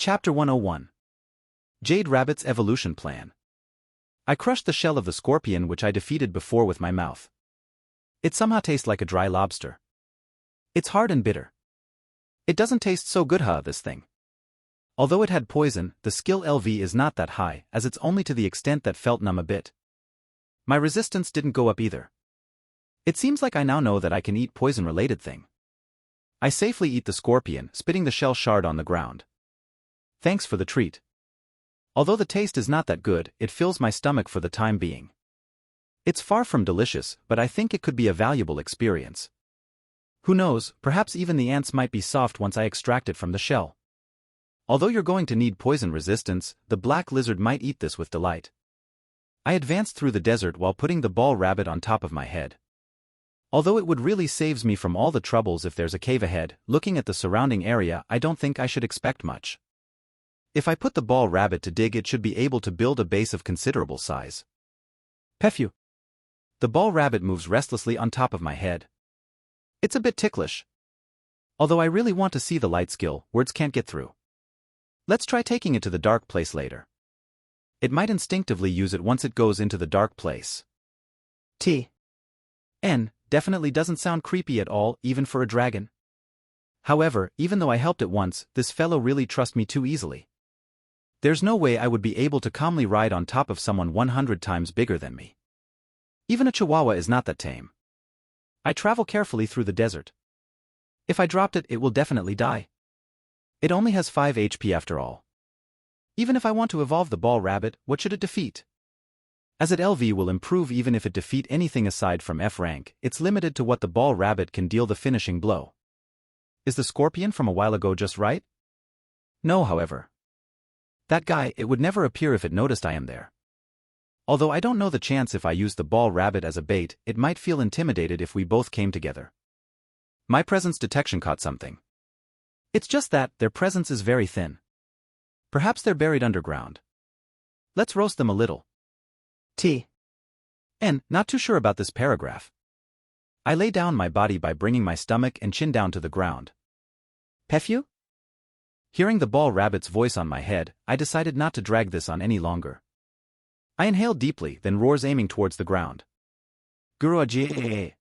Chapter 101. Jade Rabbit's Evolution Plan. I crushed the shell of the scorpion which I defeated before with my mouth. It somehow tastes like a dry lobster. It's hard and bitter. It doesn't taste so good, this thing. Although it had poison, the skill LV is not that high, as it's only to the extent that felt numb a bit. My resistance didn't go up either. It seems like I now know that I can eat poison-related thing. I safely eat the scorpion, spitting the shell shard on the ground. Thanks for the treat. Although the taste is not that good, it fills my stomach for the time being. It's far from delicious, but I think it could be a valuable experience. Who knows, perhaps even the ants might be soft once I extract it from the shell. Although you're going to need poison resistance, the black lizard might eat this with delight. I advanced through the desert while putting the ball rabbit on top of my head. Although it would really saves me from all the troubles if there's a cave ahead, looking at the surrounding area I don't think I should expect much. If I put the ball rabbit to dig, it should be able to build a base of considerable size. Phew! The ball rabbit moves restlessly on top of my head. It's a bit ticklish. Although I really want to see the light skill, words can't get through. Let's try taking it to the dark place later. It might instinctively use it once it goes into the dark place. Definitely doesn't sound creepy at all, even for a dragon. However, even though I helped it once, this fellow really trusts me too easily. There's no way I would be able to calmly ride on top of someone 100 times bigger than me. Even a chihuahua is not that tame. I travel carefully through the desert. If I dropped it, it will definitely die. It only has 5 HP after all. Even if I want to evolve the ball rabbit, what should it defeat? As it LV will improve even if it defeat anything aside from F rank, it's limited to what the ball rabbit can deal the finishing blow. Is the scorpion from a while ago just right? No, however. That guy, it would never appear if it noticed I am there. Although I don't know the chance if I use the ball rabbit as a bait, it might feel intimidated if we both came together. My presence detection caught something. It's just that their presence is very thin. Perhaps they're buried underground. Let's roast them a little. Not too sure about this paragraph. I lay down my body by bringing my stomach and chin down to the ground. Phew? Hearing the ball rabbit's voice on my head, I decided not to drag this on any longer. I inhale deeply, then roars aiming towards the ground. The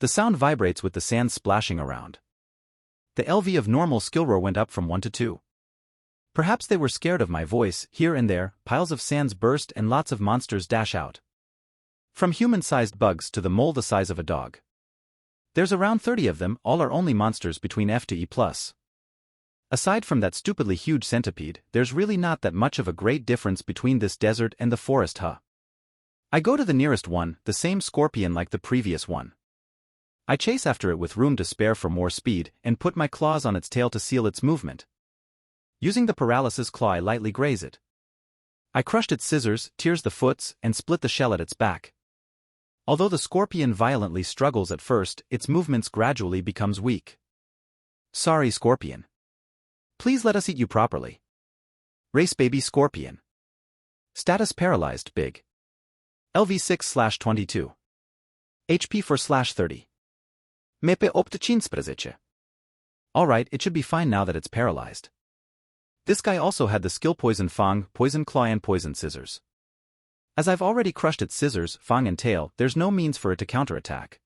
sound vibrates with the sand splashing around. The LV of normal skill roar went up from 1 to 2. Perhaps they were scared of my voice. Here and there, piles of sands burst and lots of monsters dash out. From human-sized bugs to the mole the size of a dog. There's around 30 of them, all are only monsters between F to E+. Aside from that stupidly huge centipede, there's really not that much of a great difference between this desert and the forest. I go to the nearest one, the same scorpion like the previous one. I chase after it with room to spare for more speed, and put my claws on its tail to seal its movement. Using the paralysis claw, I lightly graze it. I crushed its scissors, tears the foots, and split the shell at its back. Although the scorpion violently struggles at first, its movements gradually becomes weak. Sorry, scorpion. Please let us eat you properly. Race baby scorpion. Status paralyzed, big. LV 6/22. HP 4/30. Mepe optachin sprzeche. Alright, it should be fine now that it's paralyzed. This guy also had the skill Poison Fang, Poison Claw and Poison Scissors. As I've already crushed its scissors, fang and tail, there's no means for it to counterattack.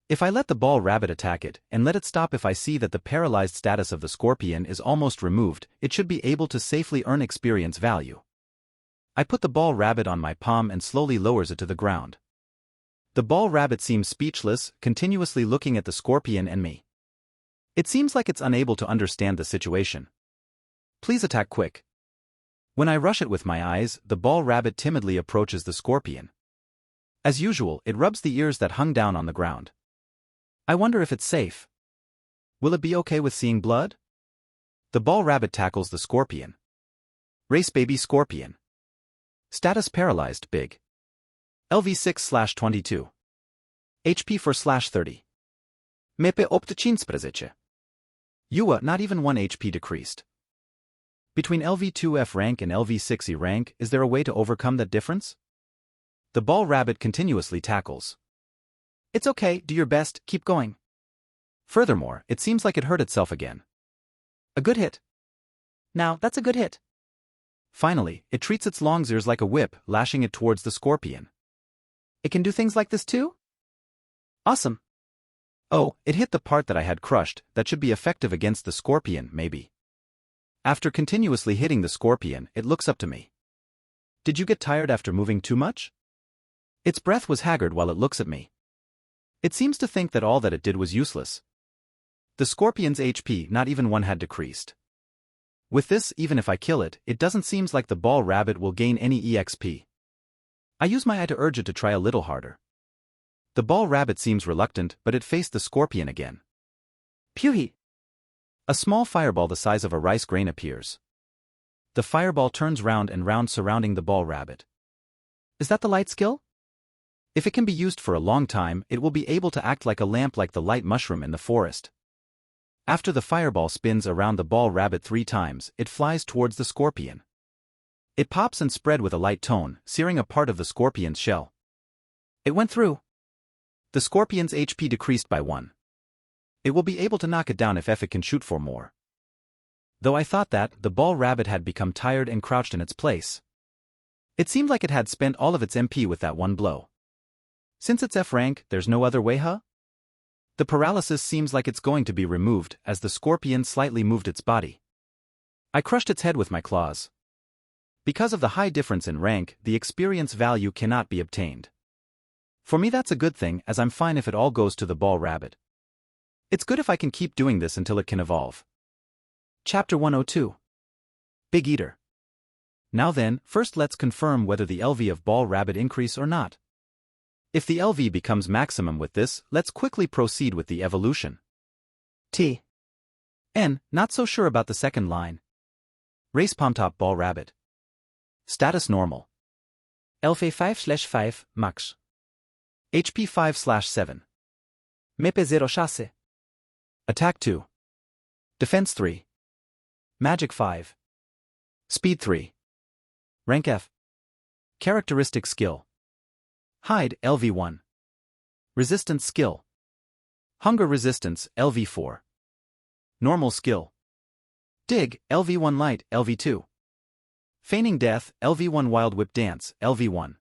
If I let the ball rabbit attack it, and let it stop if I see that the paralyzed status of the scorpion is almost removed, it should be able to safely earn experience value. I put the ball rabbit on my palm and slowly lowers it to the ground. The ball rabbit seems speechless, continuously looking at the scorpion and me. It seems like it's unable to understand the situation. Please attack quick. When I rush it with my eyes, the ball rabbit timidly approaches the scorpion. As usual, it rubs the ears that hung down on the ground. I wonder if it's safe. Will it be okay with seeing blood? The ball rabbit tackles the scorpion. Race baby scorpion. Status paralyzed, big. LV 6/22. HP 4/30. Mepe optachin sprzeche. Not even 1 HP decreased. Between LV2F rank and LV6E rank, is there a way to overcome that difference? The ball rabbit continuously tackles. It's okay, do your best, keep going. Furthermore, it seems like it hurt itself again. A good hit. Now, that's a good hit. Finally, it treats its long ears like a whip, lashing it towards the scorpion. It can do things like this too? Awesome. Oh, it hit the part that I had crushed. That should be effective against the scorpion, maybe. After continuously hitting the scorpion, it looks up to me. Did you get tired after moving too much? Its breath was haggard while it looks at me. It seems to think that all that it did was useless. The scorpion's HP not even one had decreased. With this, even if I kill it, it doesn't seem like the ball rabbit will gain any EXP. I use my eye to urge it to try a little harder. The ball rabbit seems reluctant, but it faced the scorpion again. Pewhee! A small fireball the size of a rice grain appears. The fireball turns round and round surrounding the ball rabbit. Is that the light skill? If it can be used for a long time, it will be able to act like a lamp like the light mushroom in the forest. After the fireball spins around the ball rabbit 3 times, it flies towards the scorpion. It pops and spread with a light tone, searing a part of the scorpion's shell. It went through. The scorpion's HP decreased by 1. It will be able to knock it down if it can shoot for more. Though I thought that, the ball rabbit had become tired and crouched in its place. It seemed like it had spent all of its MP with that one blow. Since it's F rank, there's no other way, huh? The paralysis seems like it's going to be removed as the scorpion slightly moved its body. I crushed its head with my claws. Because of the high difference in rank, the experience value cannot be obtained. For me that's a good thing, as I'm fine if it all goes to the ball rabbit. It's good if I can keep doing this until it can evolve. Chapter 102. Big Eater. Now then, first let's confirm whether the LV of ball rabbit increase or not. If the LV becomes maximum with this, let's quickly proceed with the evolution. T. N. Not so sure about the second line. Race Pomtop ball rabbit. Status normal. LV 5/5 max. HP 5/7. MEP 0 chasse. Attack 2. Defense 3. Magic 5. Speed 3. Rank F. Characteristic skill. Hide, LV1. Resistance skill. Hunger resistance, LV4. Normal skill. Dig, LV1 light, LV2. Feigning death, LV1 wild whip dance, LV1.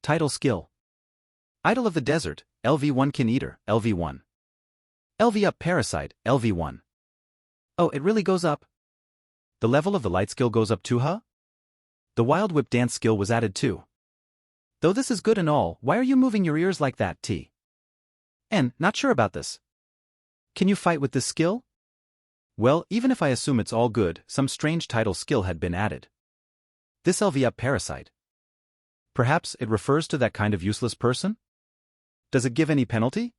Title skill. Idol of the desert, LV1 kin eater, LV1. LV up parasite, LV1. Oh, it really goes up. The level of the light skill goes up too, huh? The wild whip dance skill was added too. Though this is good and all, why are you moving your ears like that, T? N. Not sure about this. Can you fight with this skill? Well, even if I assume it's all good, some strange title skill had been added. This LV up parasite. Perhaps it refers to that kind of useless person? Does it give any penalty?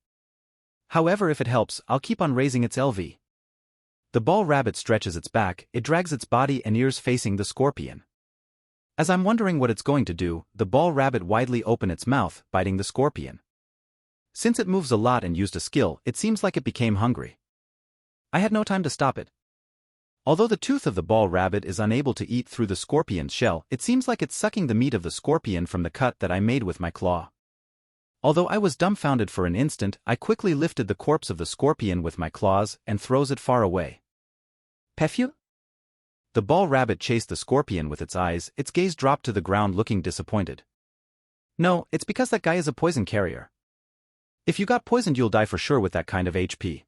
However, if it helps, I'll keep on raising its LV. The ball rabbit stretches its back, it drags its body and ears facing the scorpion. As I'm wondering what it's going to do, the ball rabbit widely open its mouth, biting the scorpion. Since it moves a lot and used a skill, it seems like it became hungry. I had no time to stop it. Although the tooth of the ball rabbit is unable to eat through the scorpion's shell, it seems like it's sucking the meat of the scorpion from the cut that I made with my claw. Although I was dumbfounded for an instant, I quickly lifted the corpse of the scorpion with my claws and throws it far away. Pefew? The ball rabbit chased the scorpion with its eyes, its gaze dropped to the ground looking disappointed. No, it's because that guy is a poison carrier. If you got poisoned you'll die for sure with that kind of HP.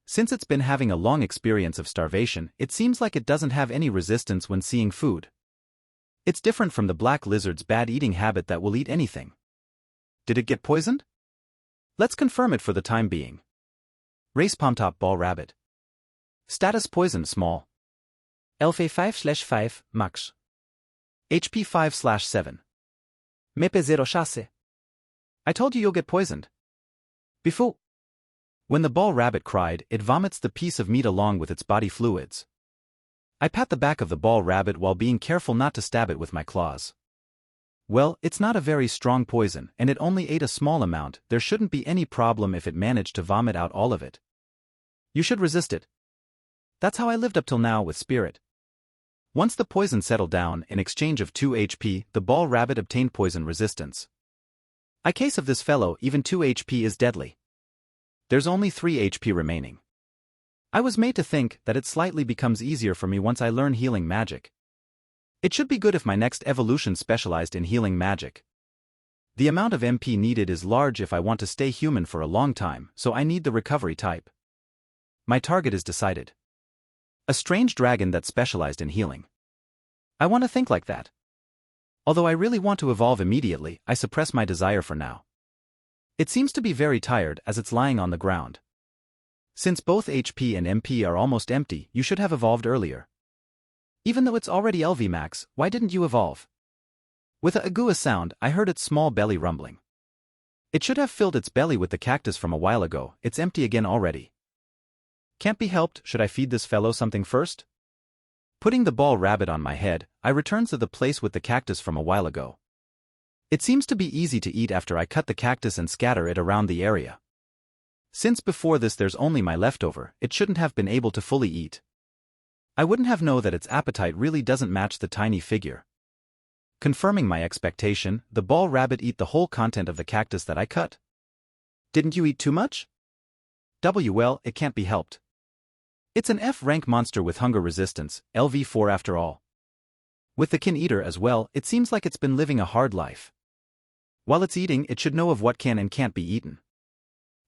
Since it's been having a long experience of starvation, it seems like it doesn't have any resistance when seeing food. It's different from the black lizard's bad eating habit that will eat anything. Did it get poisoned? Let's confirm it for the time being. Race Pomtop ball rabbit. Status poison small. LV 5/5 max. HP 5/7. MEP 0 chasse. I told you you'll get poisoned. Before. When the ball rabbit cried, it vomits the piece of meat along with its body fluids. I pat the back of the ball rabbit while being careful not to stab it with my claws. Well, it's not a very strong poison, and it only ate a small amount. There shouldn't be any problem if it managed to vomit out all of it. You should resist it. That's how I lived up till now with Spirit. Once the poison settled down, in exchange of 2 HP, the ball rabbit obtained poison resistance. In case of this fellow, even 2 HP is deadly. There's only 3 HP remaining. I was made to think that it slightly becomes easier for me once I learn healing magic. It should be good if my next evolution specialized in healing magic. The amount of MP needed is large if I want to stay human for a long time, so I need the recovery type. My target is decided. A strange dragon that specialized in healing. I want to think like that. Although I really want to evolve immediately, I suppress my desire for now. It seems to be very tired as it's lying on the ground. Since both HP and MP are almost empty, you should have evolved earlier. Even though it's already LV max, why didn't you evolve? With a agua sound, I heard its small belly rumbling. It should have filled its belly with the cactus from a while ago. It's empty again already. Can't be helped. Should I feed this fellow something first? Putting the ball rabbit on my head, I return to the place with the cactus from a while ago. It seems to be easy to eat after I cut the cactus and scatter it around the area. Since before this there's only my leftover, it shouldn't have been able to fully eat. I wouldn't have known that its appetite really doesn't match the tiny figure. Confirming my expectation, the ball rabbit eat the whole content of the cactus that I cut. Didn't you eat too much? Well, it can't be helped. It's an F-rank monster with hunger resistance, LV4 after all. With the kin eater as well, it seems like it's been living a hard life. While it's eating, it should know of what can and can't be eaten.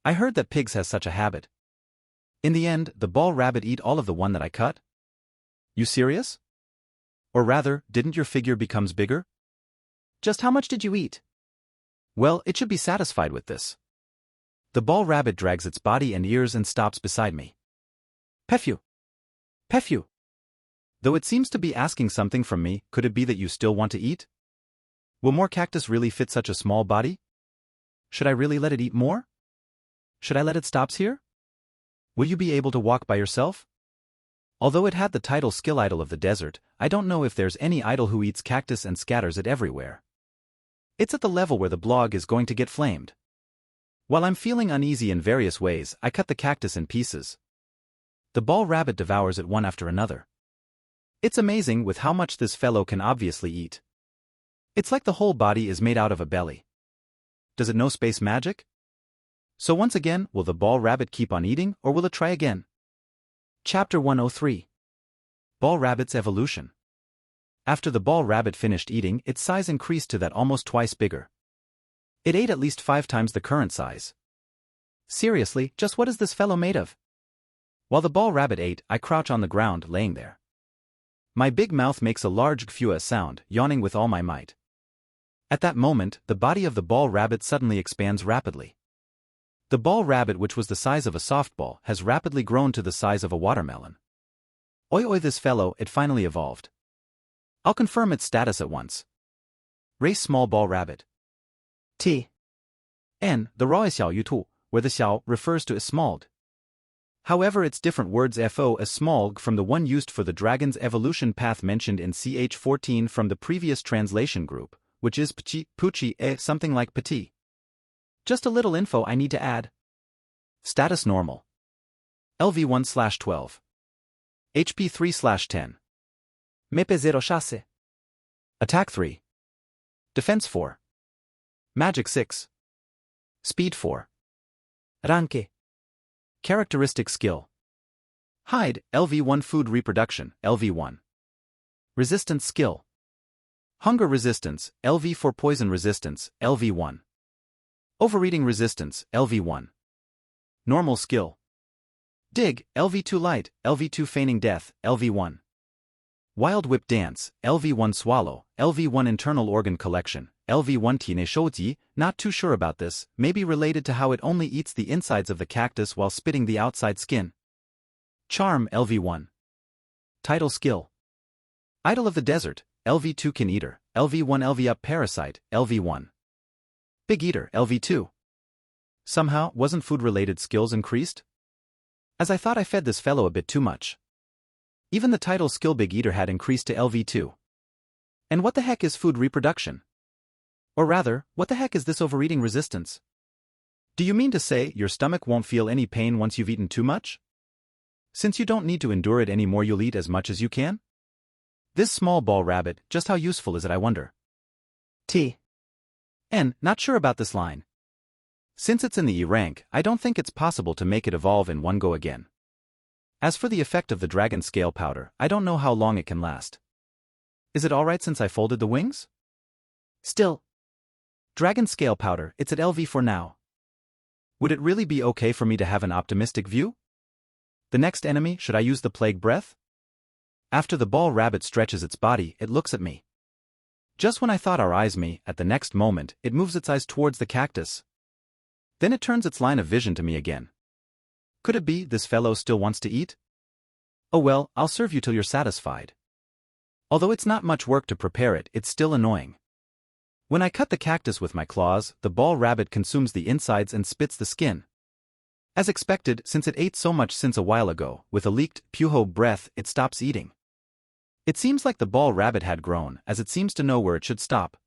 I heard that pigs has such a habit. In the end, the ball rabbit eat all of the one that I cut? You serious? Or rather, didn't your figure becomes bigger? Just how much did you eat? Well, it should be satisfied with this. The ball rabbit drags its body and ears and stops beside me. Pefyu! Pefyu! Though it seems to be asking something from me, could it be that you still want to eat? Will more cactus really fit such a small body? Should I really let it eat more? Should I let it stops here? Will you be able to walk by yourself? Although it had the title Skill Idol of the Desert, I don't know if there's any idol who eats cactus and scatters it everywhere. It's at the level where the blog is going to get flamed. While I'm feeling uneasy in various ways, I cut the cactus in pieces. The ball rabbit devours it one after another. It's amazing with how much this fellow can obviously eat. It's like the whole body is made out of a belly. Does it know space magic? So once again, will the ball rabbit keep on eating, or will it try again? Chapter 103. Ball Rabbit's Evolution. After the ball rabbit finished eating, its size increased to that almost twice bigger. It ate at least 5 times the current size. Seriously, just what is this fellow made of? While the ball rabbit ate, I crouch on the ground, laying there. My big mouth makes a large gfua sound, yawning with all my might. At that moment, the body of the ball rabbit suddenly expands rapidly. The ball rabbit, which was the size of a softball, has rapidly grown to the size of a watermelon. Oi, this fellow, it finally evolved. I'll confirm its status at once. Race small ball rabbit. T. N. The raw is xiao yu tu, where the xiao refers to as smalled. However, it's different words fo as smallg from the one used for the dragon's evolution path mentioned in ch14 from the previous translation group, which is pchi, puchi, something like petit. Just a little info I need to add. Status normal. LV1/12. HP 3/10. Mepe 0 chasse. Attack 3. Defense 4. Magic 6. Speed 4. Ranke. Characteristic skill. Hide, LV1 food reproduction, LV1. Resistance skill. Hunger resistance, LV4 poison resistance, LV1. Overeating resistance, LV1. Normal skill. Dig, LV2 light, LV2 feigning death, LV1. Wild whip dance, LV1 swallow, LV1 internal organ collection, LV1 tine shouji, not too sure about this, maybe related to how it only eats the insides of the cactus while spitting the outside skin. Charm, LV1. Title skill. Idol of the desert, LV2 kin eater, LV1 LV up parasite, LV1. Big eater, LV2. Somehow, wasn't food-related skills increased? As I thought I fed this fellow a bit too much. Even the title skill big eater had increased to LV2. And what the heck is food reproduction? Or rather, what the heck is this overeating resistance? Do you mean to say your stomach won't feel any pain once you've eaten too much? Since you don't need to endure it anymore, you'll eat as much as you can? This small ball rabbit, just how useful is it, I wonder? T. N. Not sure about this line. Since it's in the E rank, I don't think it's possible to make it evolve in one go again. As for the effect of the dragon scale powder, I don't know how long it can last. Is it alright since I folded the wings? Still. Dragon scale powder, it's at LV for now. Would it really be okay for me to have an optimistic view? The next enemy, should I use the plague breath? After the ball rabbit stretches its body, it looks at me. Just when I thought our eyes me, at the next moment, it moves its eyes towards the cactus. Then it turns its line of vision to me again. Could it be this fellow still wants to eat? Oh well, I'll serve you till you're satisfied. Although it's not much work to prepare it, it's still annoying. When I cut the cactus with my claws, the ball rabbit consumes the insides and spits the skin. As expected, since it ate so much since a while ago, with a leaked, puho breath, it stops eating. It seems like the ball rabbit had grown, as it seems to know where it should stop.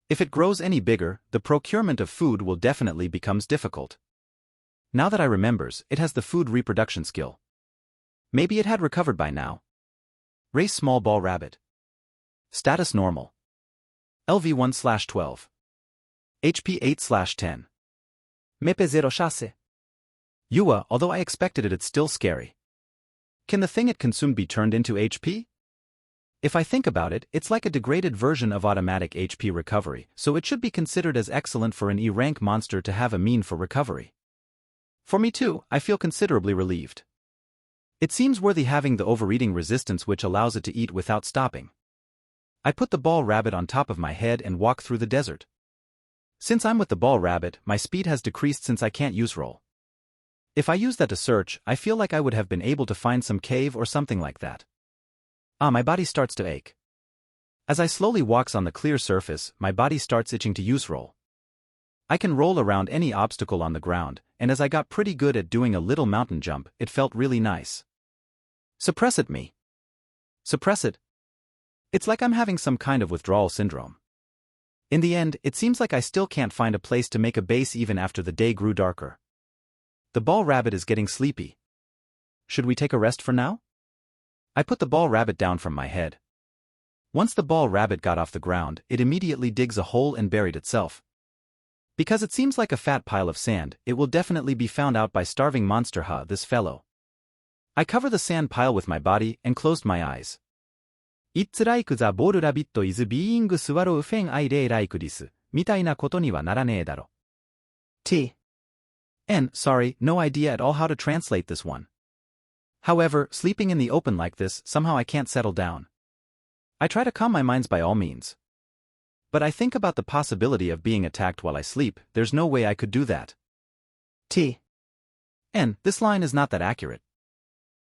If it grows any bigger, the procurement of food will definitely becomes difficult. Now that I remembers, it has the food reproduction skill. Maybe it had recovered by now. Race small ball rabbit. Status normal. LV 1/12. HP 8/10. Mepe 0 chasse. Yua, although I expected it, it's still scary. Can the thing it consumed be turned into HP? If I think about it, it's like a degraded version of automatic HP recovery, so it should be considered as excellent for an E-rank monster to have a mean for recovery. For me too, I feel considerably relieved. It seems worthy having the overeating resistance which allows it to eat without stopping. I put the ball rabbit on top of my head and walk through the desert. Since I'm with the ball rabbit, my speed has decreased since I can't use roll. If I use that to search, I feel like I would have been able to find some cave or something like that. My body starts to ache. As I slowly walks on the clear surface, my body starts itching to use roll. I can roll around any obstacle on the ground, and as I got pretty good at doing a little mountain jump, it felt really nice. Suppress it me. Suppress it. It's like I'm having some kind of withdrawal syndrome. In the end, it seems like I still can't find a place to make a base even after the day grew darker. The ball rabbit is getting sleepy. Should we take a rest for now? I put the ball rabbit down from my head. Once the ball rabbit got off the ground, it immediately digs a hole and buried itself. Because it seems like a fat pile of sand, it will definitely be found out by starving monster this fellow. I cover the sand pile with my body and closed my eyes. It's like the ball rabbit is being swallowed when I lay like this, みたいなことにはならねえだろ. Sorry, no idea at all how to translate this one. However, sleeping in the open like this, somehow I can't settle down. I try to calm my minds by all means. But I think about the possibility of being attacked while I sleep. There's no way I could do that. This line is not that accurate.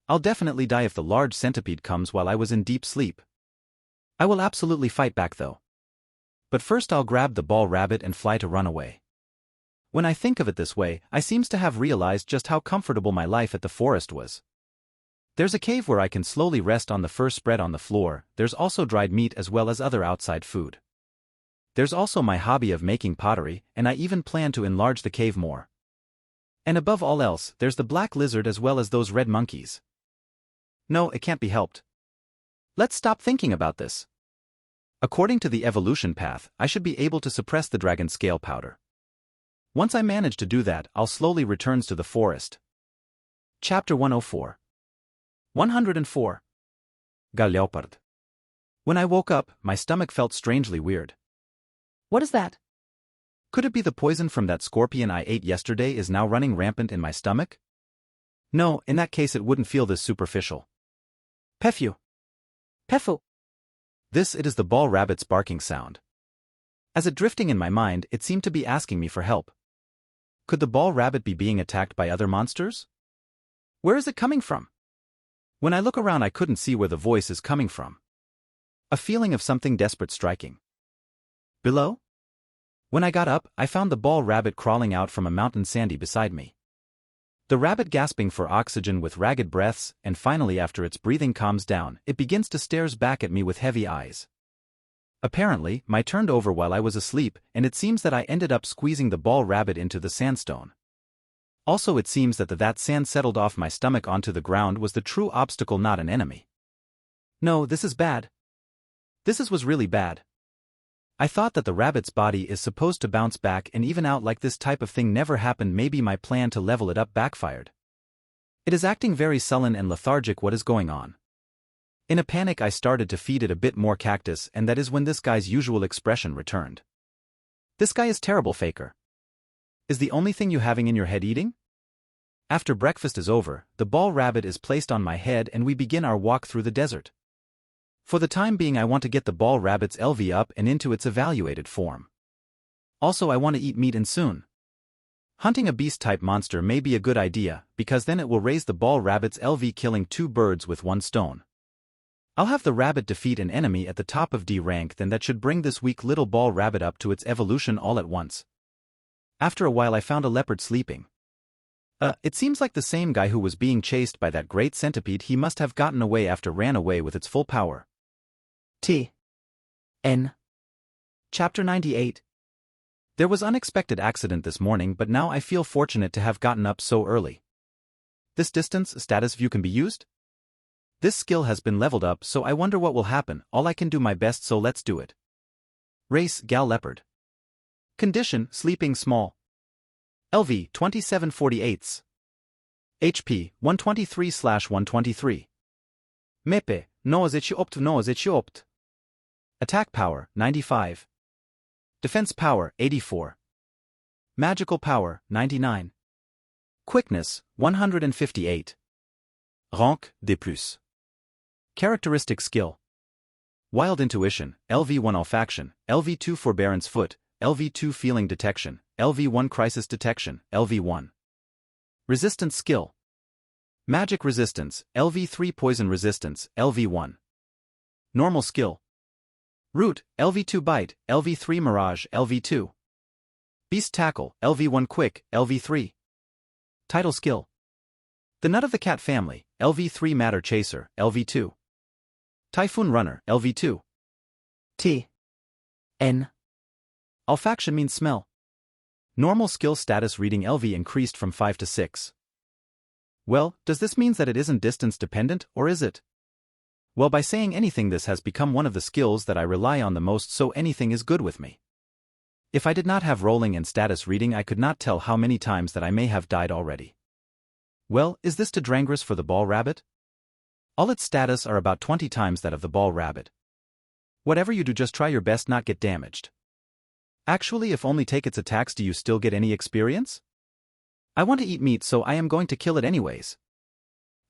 I'll definitely die if the large centipede comes while I was in deep sleep. I will absolutely fight back though. But first I'll grab the ball rabbit and fly to run away. When I think of it this way, I seems to have realized just how comfortable my life at the forest was. There's a cave where I can slowly rest on the fur spread on the floor. There's also dried meat as well as other outside food. There's also my hobby of making pottery, and I even plan to enlarge the cave more. And above all else, there's the black lizard as well as those red monkeys. No, it can't be helped. Let's stop thinking about this. According to the evolution path, I should be able to suppress the dragon scale powder. Once I manage to do that, I'll slowly return to the forest. Chapter 104. 104. Leopard. When I woke up, my stomach felt strangely weird. What is that? Could it be the poison from that scorpion I ate yesterday is now running rampant in my stomach? No, in that case it wouldn't feel this superficial. Pefu. This it is the ball rabbit's barking sound. As it drifting in my mind, it seemed to be asking me for help. Could the ball rabbit be being attacked by other monsters? Where is it coming from? When I look around I couldn't see where the voice is coming from. A feeling of something desperate striking. Below? When I got up, I found the ball rabbit crawling out from a mountain sandy beside me. The rabbit gasping for oxygen with ragged breaths, and finally after its breathing calms down, it begins to stares back at me with heavy eyes. Apparently, my turned over while I was asleep, and it seems that I ended up squeezing the ball rabbit into the sandstone. Also it seems that sand settled off my stomach onto the ground was the true obstacle, not an enemy. No, this is bad. This was really bad. I thought that the rabbit's body is supposed to bounce back and even out like this type of thing never happened. Maybe my plan to level it up backfired. It is acting very sullen and lethargic. What is going on? In a panic I started to feed it a bit more cactus, and that is when this guy's usual expression returned. This guy is terrible, faker. Is the only thing you having in your head eating? After breakfast is over, the ball rabbit is placed on my head and we begin our walk through the desert. For the time being I want to get the ball rabbit's LV up and into its evaluated form. Also I want to eat meat and soon. Hunting a beast-type monster may be a good idea, because then it will raise the ball rabbit's LV, killing 2 birds with 1 stone. I'll have the rabbit defeat an enemy at the top of D rank, then that should bring this weak little ball rabbit up to its evolution all at once. After a while I found a leopard sleeping. It seems like the same guy who was being chased by that great centipede. He must have gotten away after ran away with its full power. N. Chapter 98. There was unexpected accident this morning, but now I feel fortunate to have gotten up so early. This distance status view can be used? This skill has been leveled up, so I wonder what will happen. All I can do my best, so let's do it. Race gal leopard. Condition sleeping small. LV 2748. HP 123/123. Mepe no opt. Attack power 95. Defense power 84. Magical power 99. Quickness 158. Rank de plus. Characteristic skill. Wild intuition, LV1 olfaction, LV2 forbearance foot, LV2 feeling detection, LV1 crisis detection, LV1. Resistance skill. Magic resistance, LV3 poison resistance, LV1. Normal skill. Root, LV2 bite, LV3 mirage, LV2. Beast tackle, LV1 quick, LV3. Title skill. The nut of the cat family, LV3 matter chaser, LV2. Typhoon runner, LV2. N. Olfaction means smell. Normal skill status reading LV increased from 5 to 6. Well, does this mean that it isn't distance dependent, or is it? Well, by saying anything, this has become one of the skills that I rely on the most, so anything is good with me. If I did not have rolling and status reading, I could not tell how many times that I may have died already. Well, is this to Drangris for the ball rabbit? All its status are about 20 times that of the ball rabbit. Whatever you do, just try your best not get damaged. Actually, if only take its attacks, do you still get any experience? I want to eat meat, so I am going to kill it anyways.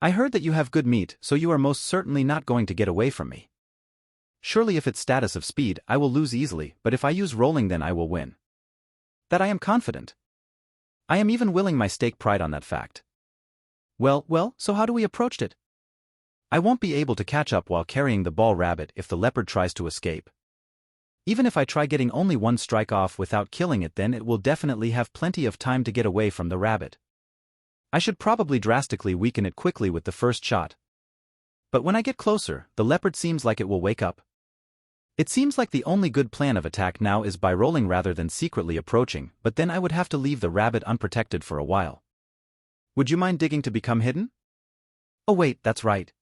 I heard that you have good meat, so you are most certainly not going to get away from me. Surely if its status of speed, I will lose easily, but if I use rolling, then I will win. That I am confident. I am even willing my stake pride on that fact. Well, so how do we approach it? I won't be able to catch up while carrying the ball rabbit if the leopard tries to escape. Even if I try getting only 1 strike off without killing it, then it will definitely have plenty of time to get away from the rabbit. I should probably drastically weaken it quickly with the first shot. But when I get closer, the leopard seems like it will wake up. It seems like the only good plan of attack now is by rolling rather than secretly approaching, but then I would have to leave the rabbit unprotected for a while. Would you mind digging to become hidden? Oh wait, that's right.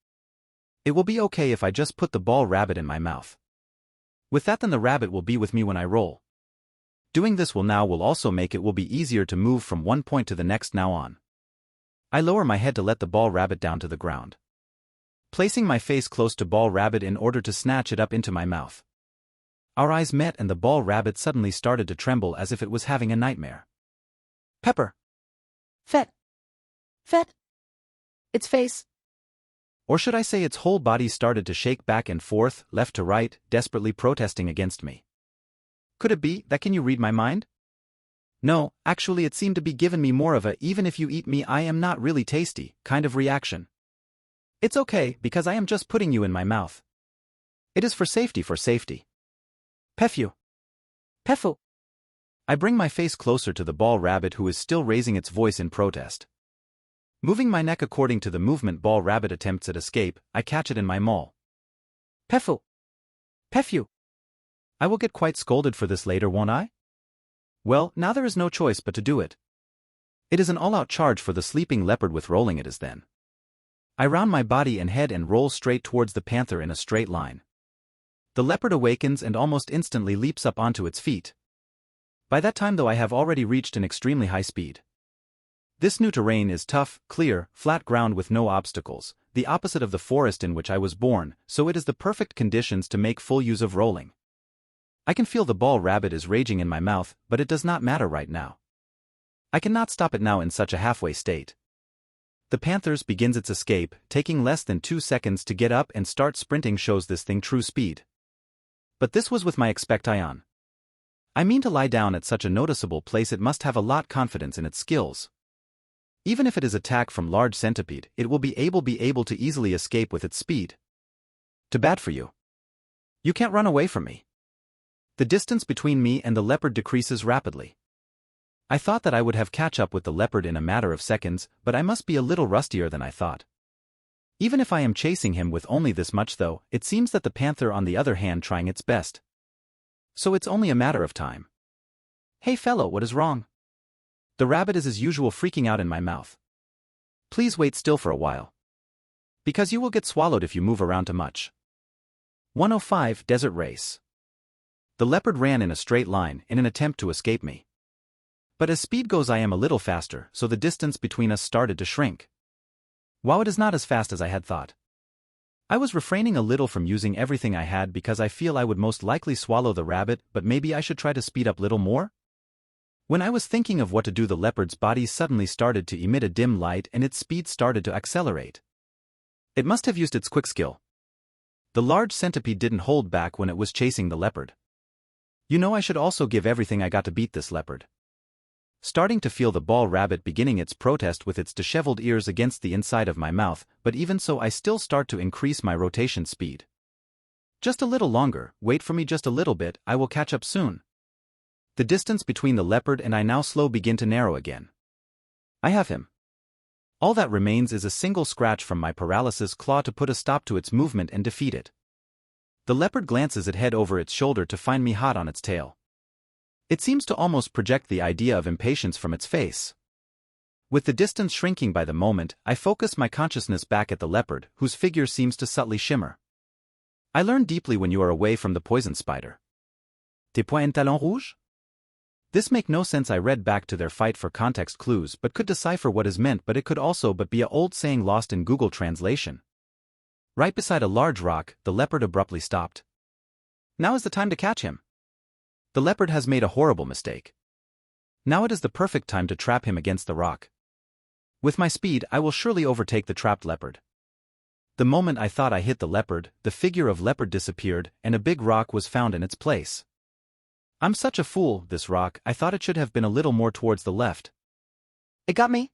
It will be okay if I just put the ball rabbit in my mouth. With that, then the rabbit will be with me when I roll. Doing this will also make it will be easier to move from one point to the next now on. I lower my head to let the ball rabbit down to the ground, placing my face close to ball rabbit in order to snatch it up into my mouth. Our eyes met and the ball rabbit suddenly started to tremble as if it was having a nightmare. Pepper. Fet. Its face. Or should I say its whole body started to shake back and forth, left to right, desperately protesting against me. Could it be that can you read my mind? No, actually it seemed to be giving me more of a even if you eat me I am not really tasty kind of reaction. It's okay, because I am just putting you in my mouth. It is for safety. Pefu. I bring my face closer to the ball rabbit, who is still raising its voice in protest. Moving my neck according to the movement ball rabbit attempts at escape, I catch it in my maw. Pefu. I will get quite scolded for this later, won't I? Well, now there is no choice but to do it. It is an all-out charge for the sleeping leopard with rolling it is then. I round my body and head and roll straight towards the panther in a straight line. The leopard awakens and almost instantly leaps up onto its feet. By that time though I have already reached an extremely high speed. This new terrain is tough, clear, flat ground with no obstacles, the opposite of the forest in which I was born, so it is the perfect conditions to make full use of rolling. I can feel the ball rabbit is raging in my mouth, but it does not matter right now. I cannot stop it now in such a halfway state. The Panthers begins its escape, taking less than 2 seconds to get up and start sprinting shows this thing true speed. But this was with my expectation. I mean to lie down at such a noticeable place it must have a lot confidence in its skills. Even if it is attack from large centipede, it will be able to easily escape with its speed. Too bad for you. You can't run away from me. The distance between me and the leopard decreases rapidly. I thought that I would have catch up with the leopard in a matter of seconds, but I must be a little rustier than I thought. Even if I am chasing him with only this much though, it seems that the panther on the other hand trying its best. So it's only a matter of time. Hey fellow, what is wrong? The rabbit is as usual freaking out in my mouth. Please wait still for a while. Because you will get swallowed if you move around too much. 105 Desert Race. The leopard ran in a straight line in an attempt to escape me. But as speed goes I am a little faster, so the distance between us started to shrink. Wow, it is not as fast as I had thought. I was refraining a little from using everything I had because I feel I would most likely swallow the rabbit, but maybe I should try to speed up little more? When I was thinking of what to do, the leopard's body suddenly started to emit a dim light and its speed started to accelerate. It must have used its quick skill. The large centipede didn't hold back when it was chasing the leopard. You know, I should also give everything I got to beat this leopard. Starting to feel the ball rabbit beginning its protest with its disheveled ears against the inside of my mouth, but even so I still start to increase my rotation speed. Just a little longer, wait for me just a little bit, I will catch up soon. The distance between the leopard and I now begin to narrow again. I have him. All that remains is a single scratch from my paralysis claw to put a stop to its movement and defeat it. The leopard glances at head over its shoulder to find me hot on its tail. It seems to almost project the idea of impatience from its face. With the distance shrinking by the moment, I focus my consciousness back at the leopard, whose figure seems to subtly shimmer. I learn deeply when you are away from the poison spider. Tes poings en talons rouges? This make no sense. I read back to their fight for context clues but could decipher what is meant, but it could also be a old saying lost in Google Translation. Right beside a large rock, the leopard abruptly stopped. Now is the time to catch him. The leopard has made a horrible mistake. Now it is the perfect time to trap him against the rock. With my speed, I will surely overtake the trapped leopard. The moment I thought I hit the leopard, the figure of leopard disappeared and a big rock was found in its place. I'm such a fool, this rock, I thought it should have been a little more towards the left. It got me?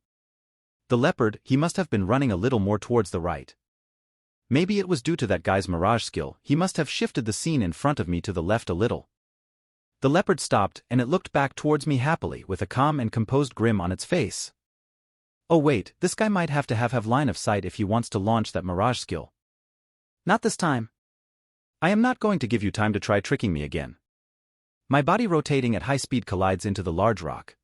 The leopard, he must have been running a little more towards the right. Maybe it was due to that guy's mirage skill, he must have shifted the scene in front of me to the left a little. The leopard stopped and it looked back towards me happily with a calm and composed grin on its face. Oh wait, this guy might have to have line of sight if he wants to launch that mirage skill. Not this time. I am not going to give you time to try tricking me again. My body rotating at high speed collides into the large rock.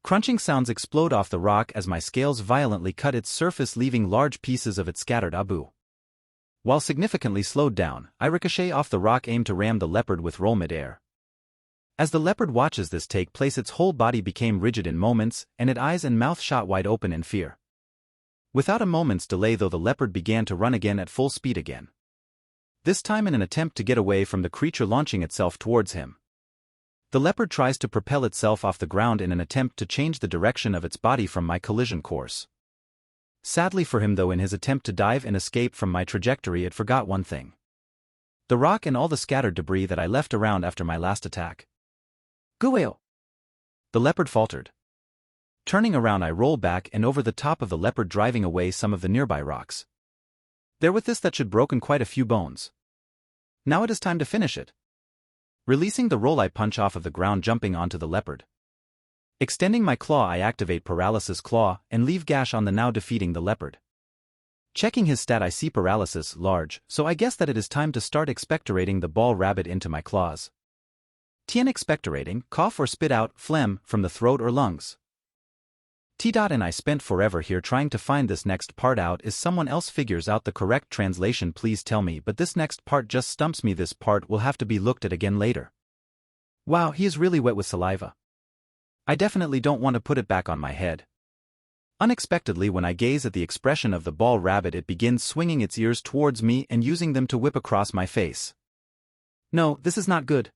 Crunching sounds explode off the rock as my scales violently cut its surface, leaving large pieces of it scattered abu. While significantly slowed down, I ricochet off the rock, aim to ram the leopard with roll mid-air. As the leopard watches this take place, its whole body became rigid in moments, and its eyes and mouth shot wide open in fear. Without a moment's delay though, the leopard began to run again at full speed again. This time in an attempt to get away from the creature launching itself towards him. The leopard tries to propel itself off the ground in an attempt to change the direction of its body from my collision course. Sadly for him though, in his attempt to dive and escape from my trajectory, it forgot one thing. The rock and all the scattered debris that I left around after my last attack. Gueo! The leopard faltered. Turning around, I roll back and over the top of the leopard, driving away some of the nearby rocks. There with this that should broken quite a few bones. Now it is time to finish it. Releasing the roll, I punch off of the ground, jumping onto the leopard. Extending my claw, I activate Paralysis Claw and leave gash on the now defeating the leopard. Checking his stat, I see paralysis large, so I guess that it is time to start expectorating the ball rabbit into my claws. Tien expectorating, cough or spit out phlegm from the throat or lungs. And I spent forever here trying to find this next part out. Is someone else figures out the correct translation, please tell me, but this next part just stumps me. This part will have to be looked at again later. Wow, he is really wet with saliva. I definitely don't want to put it back on my head. Unexpectedly, when I gaze at the expression of the ball rabbit, it begins swinging its ears towards me and using them to whip across my face. No, this is not good.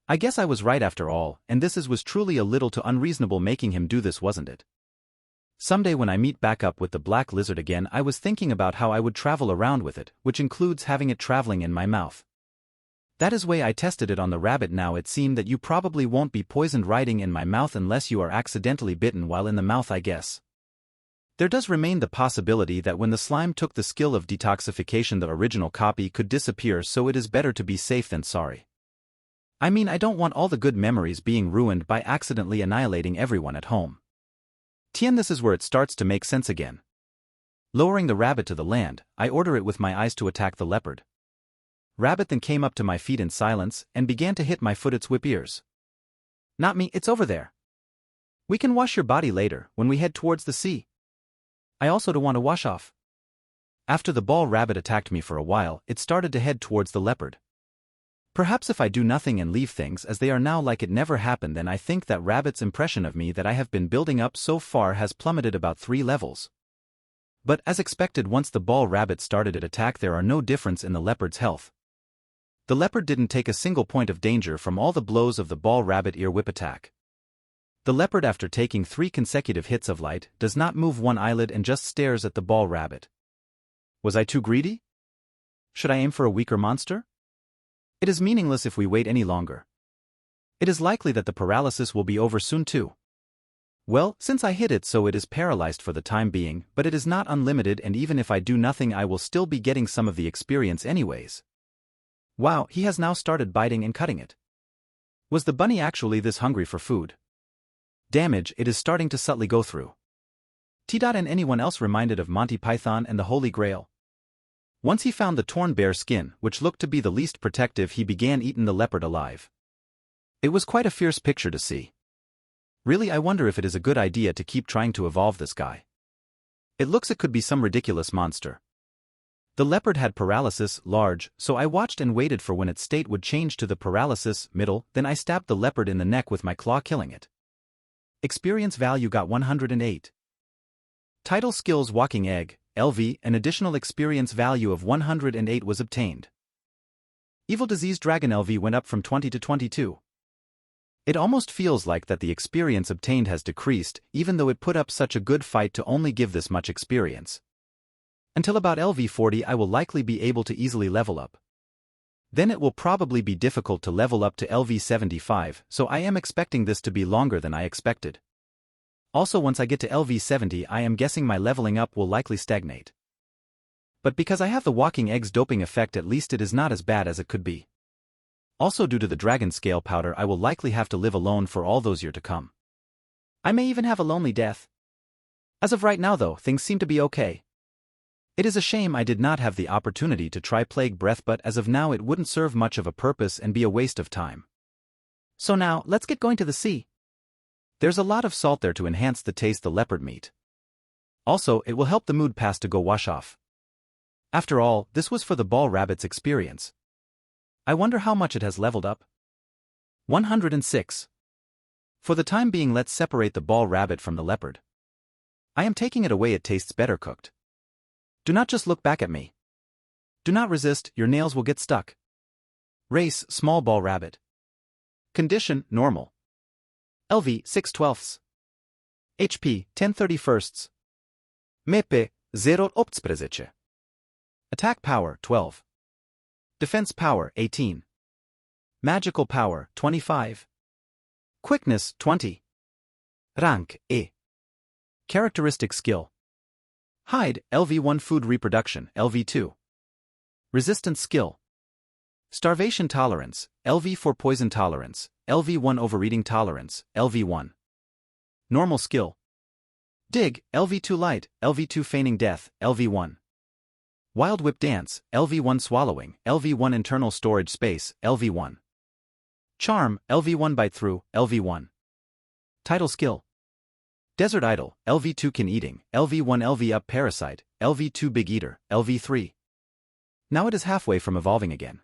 I guess I was right after all, and this was truly a little too unreasonable making him do this, wasn't it? Someday when I meet back up with the black lizard again, I was thinking about how I would travel around with it, which includes having it traveling in my mouth. That is way I tested it on the rabbit. Now it seemed that you probably won't be poisoned riding in my mouth unless you are accidentally bitten while in the mouth, I guess. There does remain the possibility that when the slime took the skill of detoxification, the original copy could disappear, so it is better to be safe than sorry. I mean, I don't want all the good memories being ruined by accidentally annihilating everyone at home. Tien, this is where it starts to make sense again. Lowering the rabbit to the land, I order it with my eyes to attack the leopard. Rabbit then came up to my feet in silence and began to hit my foot its whip ears. Not me, it's over there. We can wash your body later, when we head towards the sea. I also don't want to wash off. After the ball rabbit attacked me for a while, it started to head towards the leopard. Perhaps if I do nothing and leave things as they are now like it never happened, then I think that rabbit's impression of me that I have been building up so far has plummeted about 3 levels. But as expected, once the ball rabbit started its attack, there are no difference in the leopard's health. The leopard didn't take a single point of danger from all the blows of the ball rabbit ear whip attack. The leopard, after taking 3 consecutive hits of light, does not move one eyelid and just stares at the ball rabbit. Was I too greedy? Should I aim for a weaker monster? It is meaningless if we wait any longer. It is likely that the paralysis will be over soon too. Well, since I hit it, so it is paralyzed for the time being, but it is not unlimited, and even if I do nothing I will still be getting some of the experience anyways. Wow, he has now started biting and cutting it. Was the bunny actually this hungry for food? Damage it is starting to subtly go through. And anyone else reminded of Monty Python and the Holy Grail? Once he found the torn bear skin, which looked to be the least protective, he began eating the leopard alive. It was quite a fierce picture to see. Really, I wonder if it is a good idea to keep trying to evolve this guy. It looks it could be some ridiculous monster. The leopard had paralysis, large, so I watched and waited for when its state would change to the paralysis, middle, then I stabbed the leopard in the neck with my claw, killing it. Experience value got 108. Title skills Walking Egg, LV, an additional experience value of 108 was obtained. Evil Disease Dragon LV went up from 20 to 22. It almost feels like that the experience obtained has decreased, even though it put up such a good fight to only give this much experience. Until about LV 40 I will likely be able to easily level up. Then it will probably be difficult to level up to LV 75, so I am expecting this to be longer than I expected. Also, once I get to LV 70 I am guessing my leveling up will likely stagnate. But because I have the Walking Egg's doping effect, at least it is not as bad as it could be. Also, due to the dragon scale powder, I will likely have to live alone for all those years to come. I may even have a lonely death. As of right now though, things seem to be okay. It is a shame I did not have the opportunity to try Plague Breath, but as of now it wouldn't serve much of a purpose and be a waste of time. So now, let's get going to the sea. There's a lot of salt there to enhance the taste of the leopard meat. Also, it will help the mood pass to go wash off. After all, this was for the ball rabbit's experience. I wonder how much it has leveled up. 106. For the time being, let's separate the ball rabbit from the leopard. I am taking it away, it tastes better cooked. Do not just look back at me. Do not resist, your nails will get stuck. Race, small ball rabbit. Condition, normal. LV, 6/12. HP, 10/31. MEP, 0,8. Attack power, 12. Defense power, 18. Magical power, 25. Quickness, 20. Rank, E. Characteristic skill. Hide, LV1. Food reproduction, LV2. Resistance skill. Starvation tolerance, LV4. Poison tolerance, LV1. Overeating tolerance, LV1. Normal skill. Dig, LV2. Light, LV2. Feigning death, LV1. Wild Whip Dance, LV1. Swallowing, LV1. Internal storage space, LV1. Charm, LV1. Bite through, LV1. Title skill. Desert Idol, LV2. Can eating, LV1. LV up. Parasite, LV2. Big Eater, LV3. Now it is halfway from evolving again.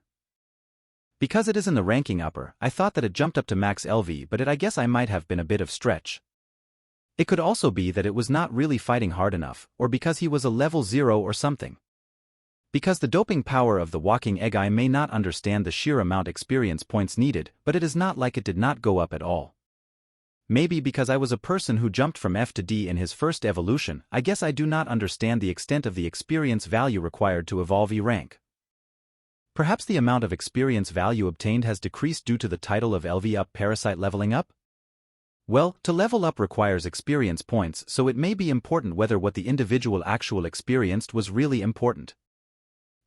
Because it is in the ranking upper, I thought that it jumped up to max LV, but I guess I might have been a bit of stretch. It could also be that it was not really fighting hard enough, or because he was a level 0 or something. Because the doping power of the walking egg, I may not understand the sheer amount experience points needed, but it is not like it did not go up at all. Maybe because I was a person who jumped from F to D in his first evolution, I guess I do not understand the extent of the experience value required to evolve E rank. Perhaps the amount of experience value obtained has decreased due to the title of LV up parasite leveling up? Well, to level up requires experience points, so it may be important whether what the individual actual experienced was really important.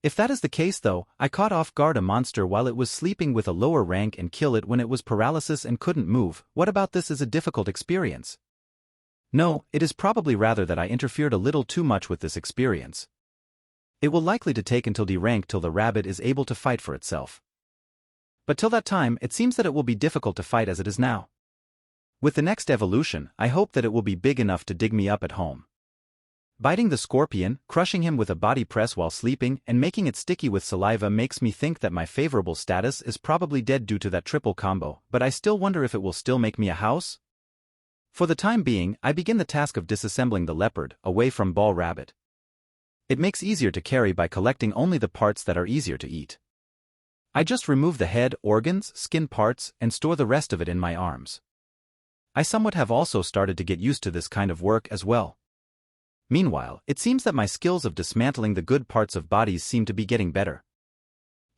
If that is the case though, I caught off guard a monster while it was sleeping with a lower rank and kill it when it was paralysis and couldn't move. What about this is a difficult experience? No, it is probably rather that I interfered a little too much with this experience. It will likely to take until D rank till the rabbit is able to fight for itself. But till that time, it seems that it will be difficult to fight as it is now. With the next evolution, I hope that it will be big enough to dig me up at home. Biting the scorpion, crushing him with a body press while sleeping, and making it sticky with saliva makes me think that my favorable status is probably dead due to that triple combo, but I still wonder if it will still make me a house? For the time being, I begin the task of disassembling the leopard, away from ball rabbit. It makes easier to carry by collecting only the parts that are easier to eat. I just remove the head, organs, skin parts, and store the rest of it in my arms. I somewhat have also started to get used to this kind of work as well. Meanwhile, it seems that my skills of dismantling the good parts of bodies seem to be getting better.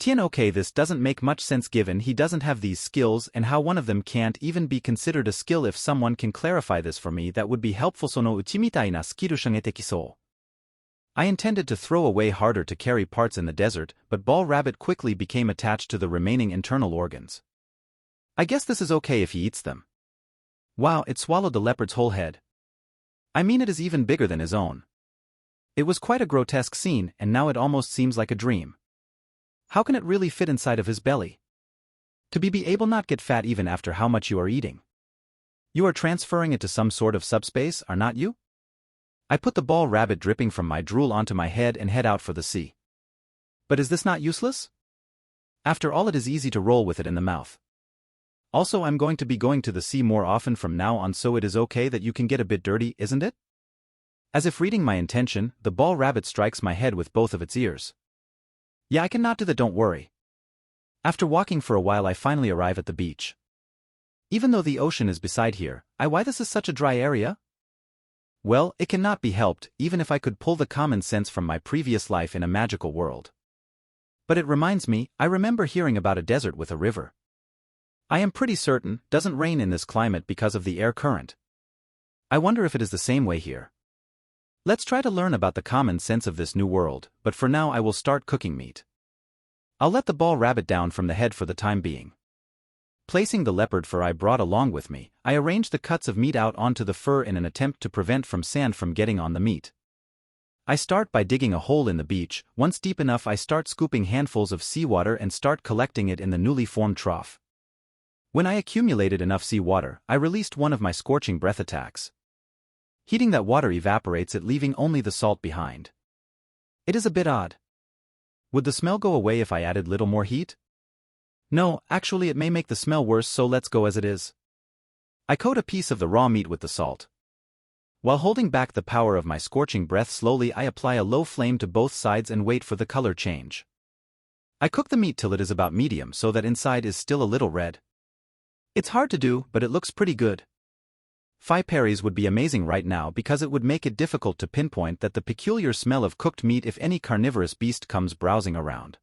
Okay, this doesn't make much sense given he doesn't have these skills and how one of them can't even be considered a skill. If someone can clarify this for me, that would be helpful. そのうちみたいなスキル上げてきそう。I intended to throw away harder to carry parts in the desert, but ball rabbit quickly became attached to the remaining internal organs. I guess this is okay if he eats them. Wow, it swallowed the leopard's whole head. I mean, it is even bigger than his own. It was quite a grotesque scene, and now it almost seems like a dream. How can it really fit inside of his belly? To be able not get fat even after how much you are eating. You are transferring it to some sort of subspace, are not you? I put the ball rabbit dripping from my drool onto my head and head out for the sea. But is this not useless? After all, it is easy to roll with it in the mouth. Also, I'm going to be going to the sea more often from now on, so it is okay that you can get a bit dirty, isn't it? As if reading my intention, the ball rabbit strikes my head with both of its ears. Yeah, I can not do that, don't worry. After walking for a while, I finally arrive at the beach. Even though the ocean is beside here, why this is such a dry area? Well, it cannot be helped, even if I could pull the common sense from my previous life in a magical world. But it reminds me, I remember hearing about a desert with a river. I am pretty certain doesn't rain in this climate because of the air current. I wonder if it is the same way here. Let's try to learn about the common sense of this new world, but for now I will start cooking meat. I'll let the ball rabbit down from the head for the time being. Placing the leopard fur I brought along with me, I arranged the cuts of meat out onto the fur in an attempt to prevent sand from getting on the meat. I start by digging a hole in the beach. Once deep enough, I start scooping handfuls of seawater and start collecting it in the newly formed trough. When I accumulated enough seawater, I released one of my scorching breath attacks. Heating that water evaporates it, leaving only the salt behind. It is a bit odd. Would the smell go away if I added little more heat? No, actually it may make the smell worse, so let's go as it is. I coat a piece of the raw meat with the salt. While holding back the power of my scorching breath, slowly I apply a low flame to both sides and wait for the color change. I cook the meat till it is about medium so that inside is still a little red. It's hard to do, but it looks pretty good. 5 berries would be amazing right now because it would make it difficult to pinpoint that the peculiar smell of cooked meat if any carnivorous beast comes browsing around.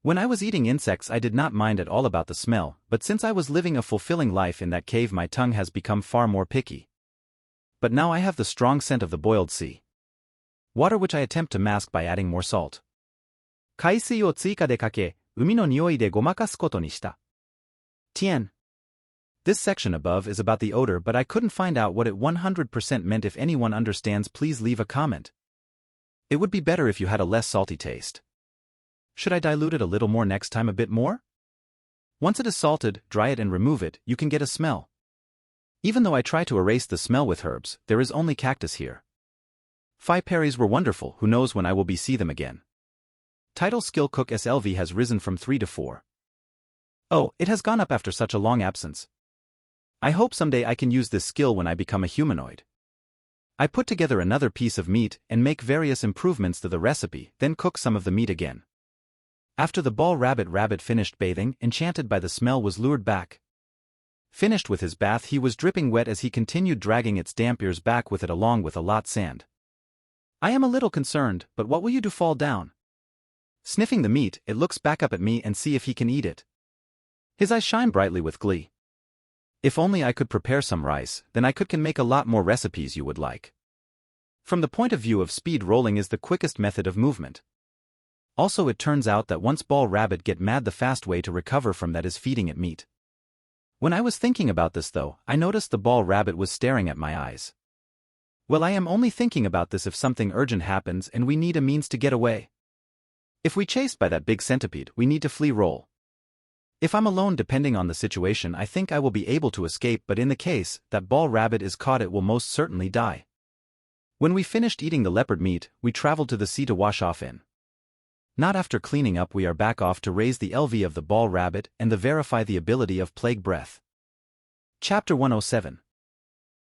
When I was eating insects, I did not mind at all about the smell, but since I was living a fulfilling life in that cave, my tongue has become far more picky. But now I have the strong scent of the boiled sea water, which I attempt to mask by adding more salt. 海水を追加でかけ、海の匂いでごまかすことにした。Tien. This section above is about the odor, but I couldn't find out what it 100% meant. If anyone understands, please leave a comment. It would be better if you had a less salty taste. Should I dilute it a little more next time, a bit more? Once it is salted, dry it and remove it, you can get a smell. Even though I try to erase the smell with herbs, there is only cactus here. 5 berries were wonderful, who knows when I will see them again. Title Skill Cook SLV has risen from 3 to 4. Oh, it has gone up after such a long absence. I hope someday I can use this skill when I become a humanoid. I put together another piece of meat and make various improvements to the recipe, then cook some of the meat again. After the ball rabbit finished bathing, enchanted by the smell, was lured back. Finished with his bath, he was dripping wet as he continued dragging its damp ears back with it along with a lot sand. I am a little concerned, but what will you do, fall down? Sniffing the meat, it looks back up at me and see if he can eat it. His eyes shine brightly with glee. If only I could prepare some rice, then I can make a lot more recipes you would like. From the point of view of speed, rolling is the quickest method of movement. Also, it turns out that once ball rabbit get mad, the fast way to recover from that is feeding it meat. When I was thinking about this though, I noticed the ball rabbit was staring at my eyes. Well, I am only thinking about this if something urgent happens and we need a means to get away. If we chased by that big centipede, we need to flee roll. If I'm alone, depending on the situation, I think I will be able to escape, but in the case that ball rabbit is caught, it will most certainly die. When we finished eating the leopard meat, we traveled to the sea to wash off in. Not after cleaning up, we are back off to raise the LV of the ball rabbit and verify the ability of plague breath. Chapter 107.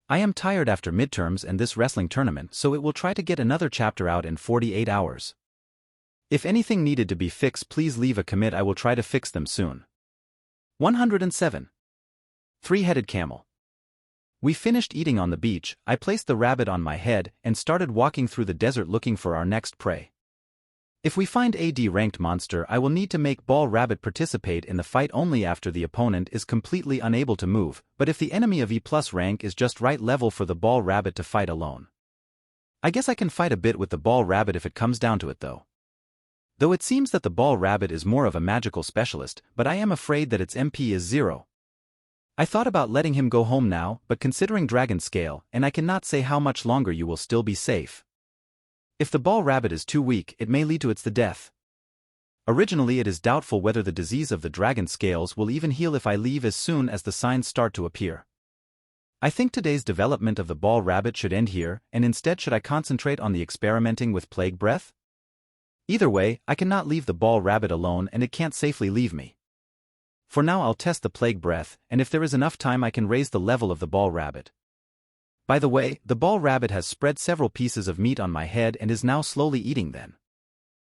I am tired after midterms and this wrestling tournament, so it will try to get another chapter out in 48 hours. If anything needed to be fixed, please leave a commit, I will try to fix them soon. 107. Three-headed camel. We finished eating on the beach, I placed the rabbit on my head and started walking through the desert looking for our next prey. If we find a D-ranked monster, I will need to make ball rabbit participate in the fight only after the opponent is completely unable to move, but if the enemy of E+ rank is just right level for the ball rabbit to fight alone. I guess I can fight a bit with the ball rabbit if it comes down to it though. Though it seems that the ball rabbit is more of a magical specialist, but I am afraid that its MP is 0. I thought about letting him go home now, but considering dragon scale, and I cannot say how much longer you will still be safe. If the ball rabbit is too weak, it may lead to its death. Originally, it is doubtful whether the disease of the dragon scales will even heal if I leave as soon as the signs start to appear. I think today's development of the ball rabbit should end here, and instead should I concentrate on the experimenting with plague breath? Either way, I cannot leave the ball rabbit alone and it can't safely leave me. For now I'll test the plague breath, and if there is enough time I can raise the level of the ball rabbit. By the way, the ball rabbit has spread several pieces of meat on my head and is now slowly eating them.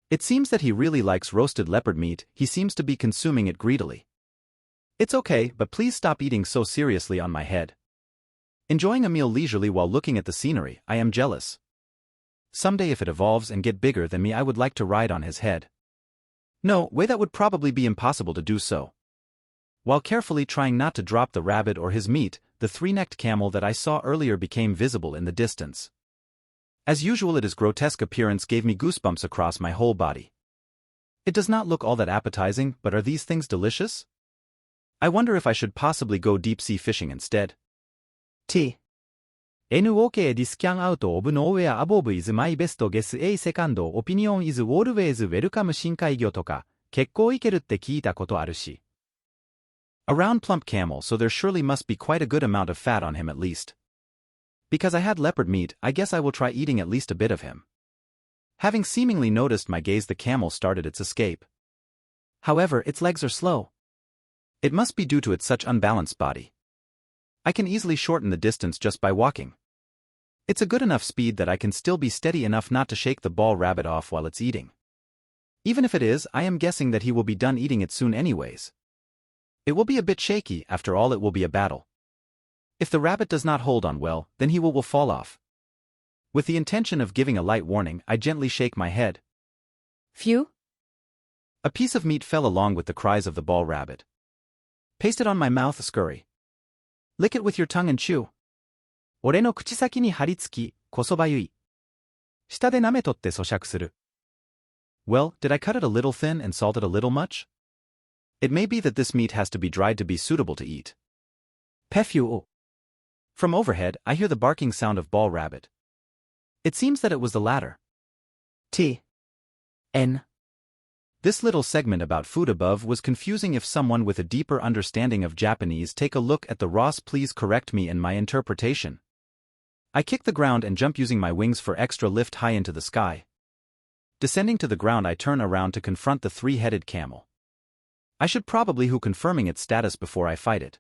It seems that he really likes roasted leopard meat, he seems to be consuming it greedily. It's okay, but please stop eating so seriously on my head. Enjoying a meal leisurely while looking at the scenery, I am jealous. Someday if it evolves and get bigger than me, I would like to ride on his head. No way, that would probably be impossible to do so. While carefully trying not to drop the rabbit or his meat, the three-necked camel that I saw earlier became visible in the distance. As usual, its grotesque appearance gave me goosebumps across my whole body. It does not look all that appetizing, but are these things delicious? I wonder if I should possibly go deep-sea fishing instead. T. NOK this scan out of nowhere above is my best guess. A second opinion is always welcome. 深海魚とか結構いけるって聞いたことあるし。A round plump camel, so there surely must be quite a good amount of fat on him at least. Because I had leopard meat, I guess I will try eating at least a bit of him. Having seemingly noticed my gaze, the camel started its escape. However, its legs are slow. It must be due to its such unbalanced body. I can easily shorten the distance just by walking. It's a good enough speed that I can still be steady enough not to shake the ball rabbit off while it's eating. Even if it is, I am guessing that he will be done eating it soon anyways. It will be a bit shaky, after all it will be a battle. If the rabbit does not hold on well, then he will fall off. With the intention of giving a light warning, I gently shake my head. Phew. A piece of meat fell along with the cries of the ball rabbit. Paste it on my mouth, scurry. Lick it with your tongue and chew. 俺の口先に張り付き、こそばゆい。舌で舐めとって咀嚼する。Well, did I cut it a little thin and salt it a little much? It may be that this meat has to be dried to be suitable to eat. Phew. From overhead, I hear the barking sound of ball rabbit. It seems that it was the latter. T. N. This little segment about food above was confusing. If someone with a deeper understanding of Japanese take a look at the Ross, please correct me in my interpretation. I kick the ground and jump using my wings for extra lift high into the sky. Descending to the ground, I turn around to confront the three-headed camel. I should probably confirming its status before I fight it.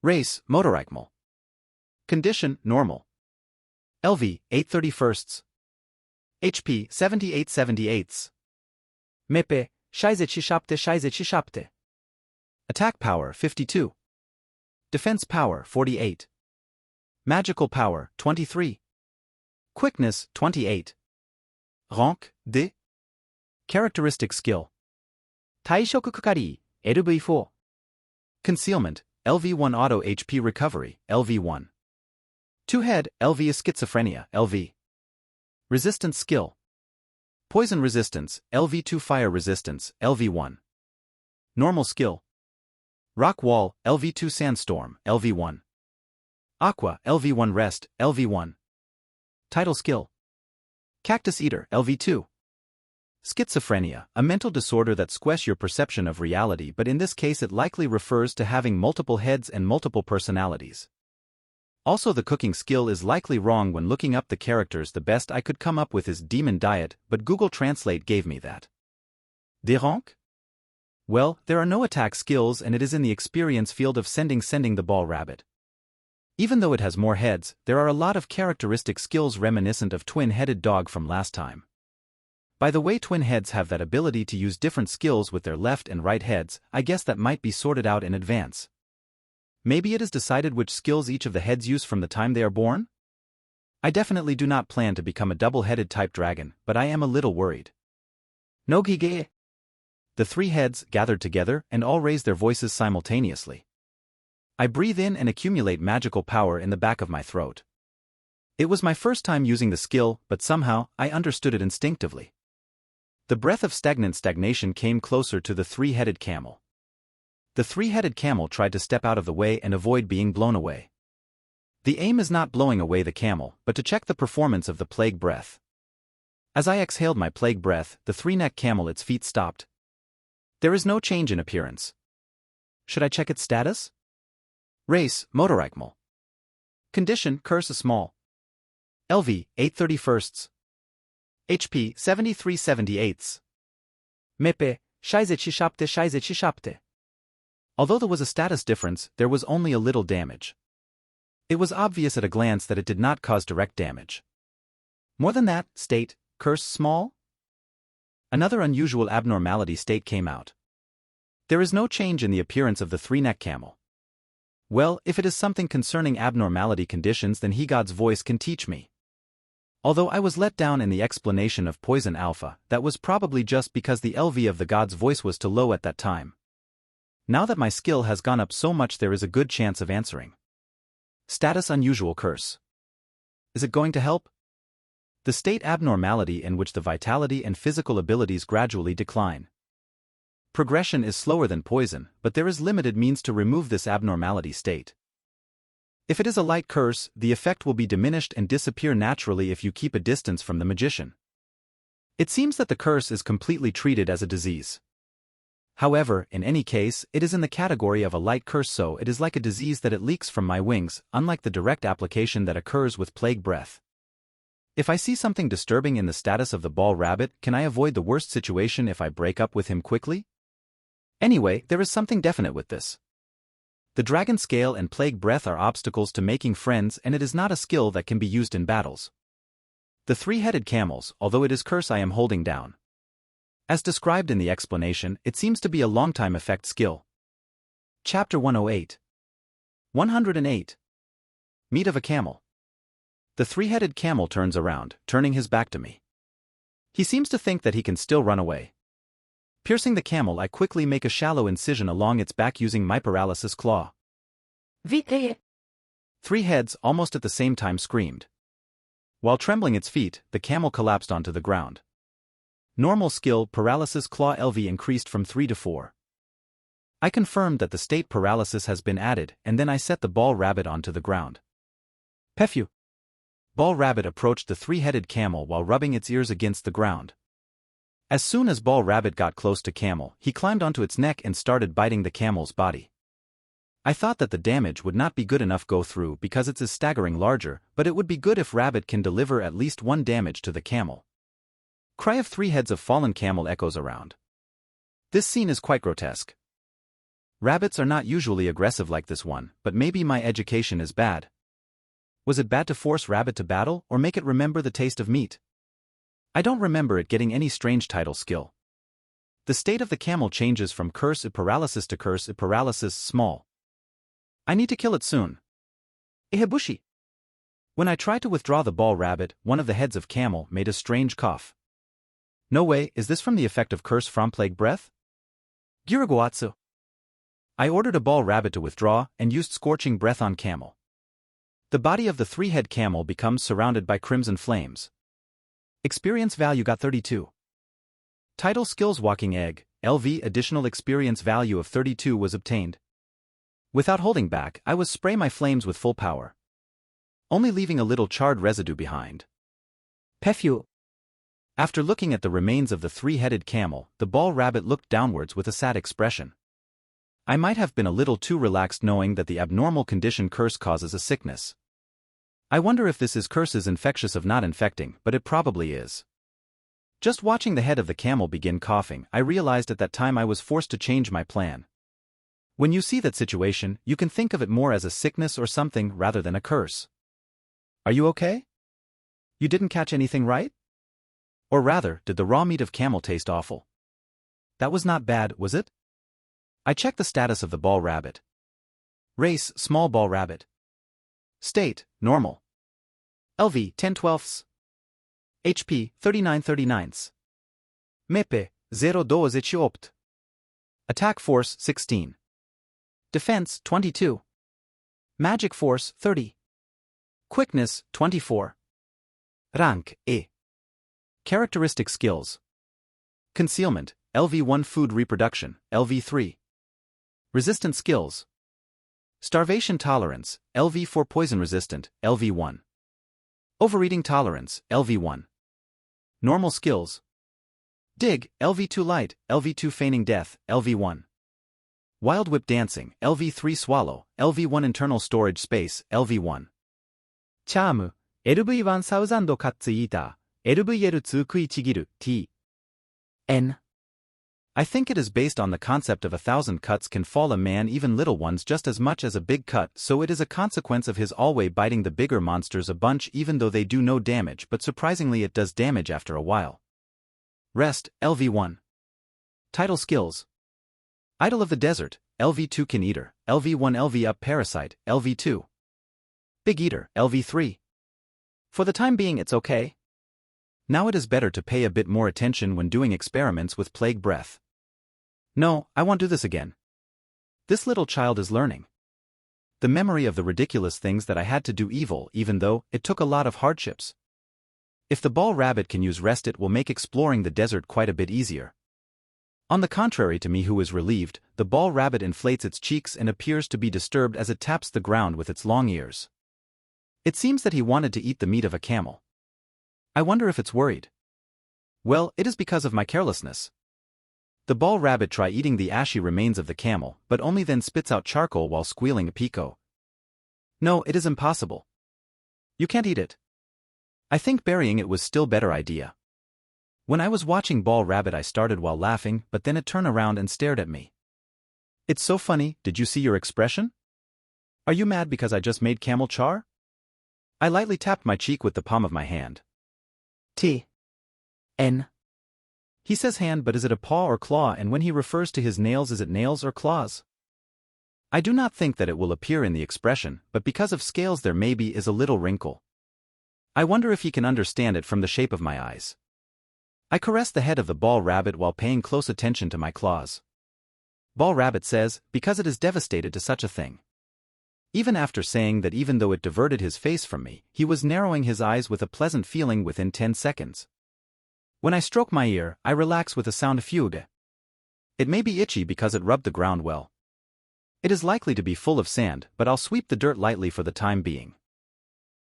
Race, motorcycle. Condition, normal. LV, 8/31. HP, 78/78. Mepe, 67/67. Attack power, 52. Defense power, 48. Magical power, 23. Quickness, 28. Rank, D. Characteristic skill. 退職係 LV4. Concealment, LV1 Auto HP Recovery, LV1. Two-head, LV is Schizophrenia, LV. Resistance skill. Poison resistance, LV2 Fire resistance, LV1. Normal skill. Rock wall, LV2 Sandstorm, LV1. Aqua, LV1 Rest, LV1. Title skill. Cactus Eater, LV2. Schizophrenia, a mental disorder that squash your perception of reality, but in this case it likely refers to having multiple heads and multiple personalities. Also, the cooking skill is likely wrong when looking up the characters. The best I could come up with is Demon Diet, but Google Translate gave me that. De rank? Well, there are no attack skills and it is in the experience field of sending the ball rabbit. Even though it has more heads, there are a lot of characteristic skills reminiscent of twin-headed dog from last time. By the way, twin heads have that ability to use different skills with their left and right heads. I guess that might be sorted out in advance. Maybe it is decided which skills each of the heads use from the time they are born? I definitely do not plan to become a double-headed type dragon, but I am a little worried. No gige. The three heads gathered together and all raise their voices simultaneously. I breathe in and accumulate magical power in the back of my throat. It was my first time using the skill, but somehow I understood it instinctively. The breath of stagnation came closer to the three-headed camel. The three-headed camel tried to step out of the way and avoid being blown away. The aim is not blowing away the camel, but to check the performance of the plague breath. As I exhaled my plague breath, the three-neck camel, its feet stopped. There is no change in appearance. Should I check its status? Race, motorcycle. Condition, curse is small. LV, 8/31. HP, 73/78. Mepe, 67/67. Although there was a status difference, there was only a little damage. It was obvious at a glance that it did not cause direct damage. More than that, state, curse small? Another unusual abnormality state came out. There is no change in the appearance of the three-neck camel. Well, if it is something concerning abnormality conditions, then God's voice can teach me. Although I was let down in the explanation of Poison Alpha, that was probably just because the LV of the God's voice was too low at that time. Now that my skill has gone up so much, there is a good chance of answering. Status unusual curse. Is it going to help? The state abnormality in which the vitality and physical abilities gradually decline. Progression is slower than poison, but there is limited means to remove this abnormality state. If it is a light curse, the effect will be diminished and disappear naturally if you keep a distance from the magician. It seems that the curse is completely treated as a disease. However, in any case, it is in the category of a light curse, so it is like a disease that it leaks from my wings, unlike the direct application that occurs with plague breath. If I see something disturbing in the status of the ball rabbit, can I avoid the worst situation if I break up with him quickly? Anyway, there is something definite with this. The dragon scale and plague breath are obstacles to making friends, and it is not a skill that can be used in battles. The three-headed camels, although it is curse I am holding down. As described in the explanation, it seems to be a long-time effect skill. Chapter 108. 108. Meat of a camel. The three-headed camel turns around, turning his back to me. He seems to think that he can still run away. Piercing the camel, I quickly make a shallow incision along its back using my paralysis claw. Vite. Three heads, almost at the same time, screamed. While trembling its feet, the camel collapsed onto the ground. Normal skill paralysis claw LV increased from 3 to 4. I confirmed that the state paralysis has been added, and then I set the ball rabbit onto the ground. Phew! Ball rabbit approached the three-headed camel while rubbing its ears against the ground. As soon as ball rabbit got close to camel, he climbed onto its neck and started biting the camel's body. I thought that the damage would not be good enough go through because it is staggering larger, but it would be good if rabbit can deliver at least one damage to the camel. Cry of three heads of fallen camel echoes around. This scene is quite grotesque. Rabbits are not usually aggressive like this one, but maybe my education is bad. Was it bad to force Rabbit to battle or make it remember the taste of meat? I don't remember it getting any strange title skill. The state of the camel changes from curse paralysis to curse paralysis small. I need to kill it soon. Ehebushi. When I tried to withdraw the ball rabbit, one of the heads of camel made a strange cough. No way, is this from the effect of curse from plague breath? Giragoatsu. I ordered a ball rabbit to withdraw and used scorching breath on camel. The body of the three-head camel becomes surrounded by crimson flames. Experience value got 32. Title skills walking egg, LV additional experience value of 32 was obtained. Without holding back, I was spray my flames with full power, only leaving a little charred residue behind. Pefyu. After looking at the remains of the three-headed camel, the ball rabbit looked downwards with a sad expression. I might have been a little too relaxed knowing that the abnormal condition curse causes a sickness. I wonder if this is curses infectious of not infecting, but it probably is. Just watching the head of the camel begin coughing, I realized at that time I was forced to change my plan. When you see that situation, you can think of it more as a sickness or something rather than a curse. Are you okay? You didn't catch anything right? Or rather, did the raw meat of camel taste awful? That was not bad, was it? I checked the status of the ball rabbit. Race, small ball rabbit. State, normal. LV, 10/12. HP, 39/39. Mepe, 0/28. Attack force, 16. Defense, 22. Magic force, 30. Quickness, 24. Rank, E. Characteristic skills. Concealment, LV1 food reproduction, LV3. Resistant skills. Starvation tolerance, LV4 poison resistant, LV1. Overeating tolerance, LV1. Normal skills. Dig, LV2 light, LV2 feigning death, LV1. Wild whip dancing, LV3 swallow, LV1 internal storage space, LV1. Charm, LV1000 カッツイーター、LVL2 食いちぎる、T. N. I think it is based on the concept of 1,000 cuts can fall a man, even little ones, just as much as a big cut, so it is a consequence of his always biting the bigger monsters a bunch even though they do no damage, but surprisingly it does damage after a while. Rest, LV1. Title skills. Idol of the Desert, LV2 Can Eater, LV1 LV Up Parasite, LV2. Big Eater, LV3. For the time being it's okay. Now it is better to pay a bit more attention when doing experiments with plague breath. No, I won't do this again. This little child is learning. The memory of the ridiculous things that I had to do evil, even though it took a lot of hardships. If the ball rabbit can use rest, it will make exploring the desert quite a bit easier. On the contrary to me, who is relieved, the ball rabbit inflates its cheeks and appears to be disturbed as it taps the ground with its long ears. It seems that he wanted to eat the meat of a camel. I wonder if it's worried. Well, it is because of my carelessness. The ball rabbit try eating the ashy remains of the camel, but only then spits out charcoal while squealing a pico. No, it is impossible. You can't eat it. I think burying it was still better idea. When I was watching ball rabbit I started while laughing, but then it turned around and stared at me. It's so funny, did you see your expression? Are you mad because I just made camel char? I lightly tapped my cheek with the palm of my hand. T. N. He says hand, but is it a paw or claw, and when he refers to his nails, is it nails or claws? I do not think that it will appear in the expression, but because of scales there maybe is a little wrinkle. I wonder if he can understand it from the shape of my eyes. I caress the head of the ball rabbit while paying close attention to my claws. Ball rabbit says, because it is devastated to such a thing. Even after saying that, even though it diverted his face from me, he was narrowing his eyes with a pleasant feeling within 10 seconds. When I stroke my ear, I relax with a sound fugue. It may be itchy because it rubbed the ground well. It is likely to be full of sand, but I'll sweep the dirt lightly for the time being.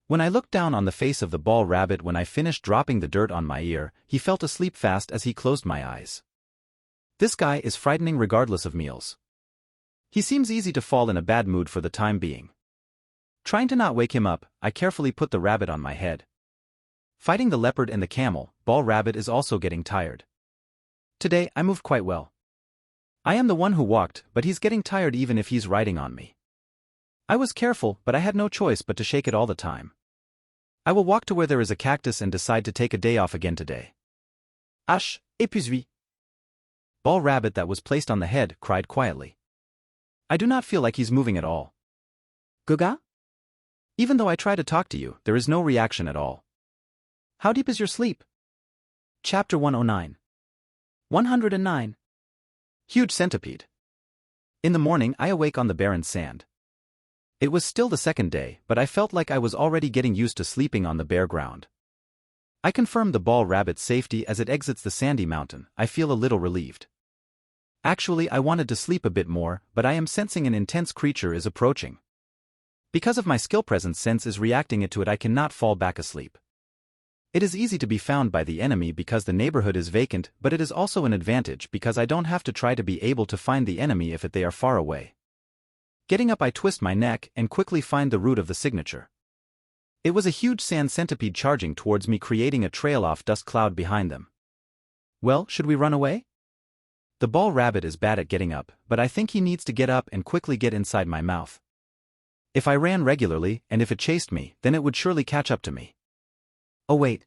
When I looked down on the face of the ball rabbit when I finished dropping the dirt on my ear, he felt asleep fast as he closed my eyes. This guy is frightening regardless of meals. He seems easy to fall in a bad mood for the time being. Trying to not wake him up, I carefully put the rabbit on my head. Fighting the leopard and the camel, ball rabbit is also getting tired. Today I moved quite well. I am the one who walked, but he's getting tired even if he's riding on me. I was careful, but I had no choice but to shake it all the time. I will walk to where there is a cactus and decide to take a day off again today. Ash, épuisé. Ball rabbit that was placed on the head cried quietly. I do not feel like he's moving at all. Guga? Even though I try to talk to you, there is no reaction at all. How deep is your sleep? Chapter 109. 109. Huge centipede. In the morning I awake on the barren sand. It was still the second day, but I felt like I was already getting used to sleeping on the bare ground. I confirmed the ball rabbit's safety as it exits the sandy mountain. I feel a little relieved. Actually, I wanted to sleep a bit more, but I am sensing an intense creature is approaching. Because of my skill presence sense is reacting it to it, I cannot fall back asleep. It is easy to be found by the enemy because the neighborhood is vacant, but it is also an advantage because I don't have to try to be able to find the enemy if they are far away. Getting up, I twist my neck and quickly find the root of the signature. It was a huge sand centipede charging towards me, creating a trail of dust cloud behind them. Well, should we run away? The ball rabbit is bad at getting up, but I think he needs to get up and quickly get inside my mouth. If I ran regularly, and if it chased me, then it would surely catch up to me. Oh wait.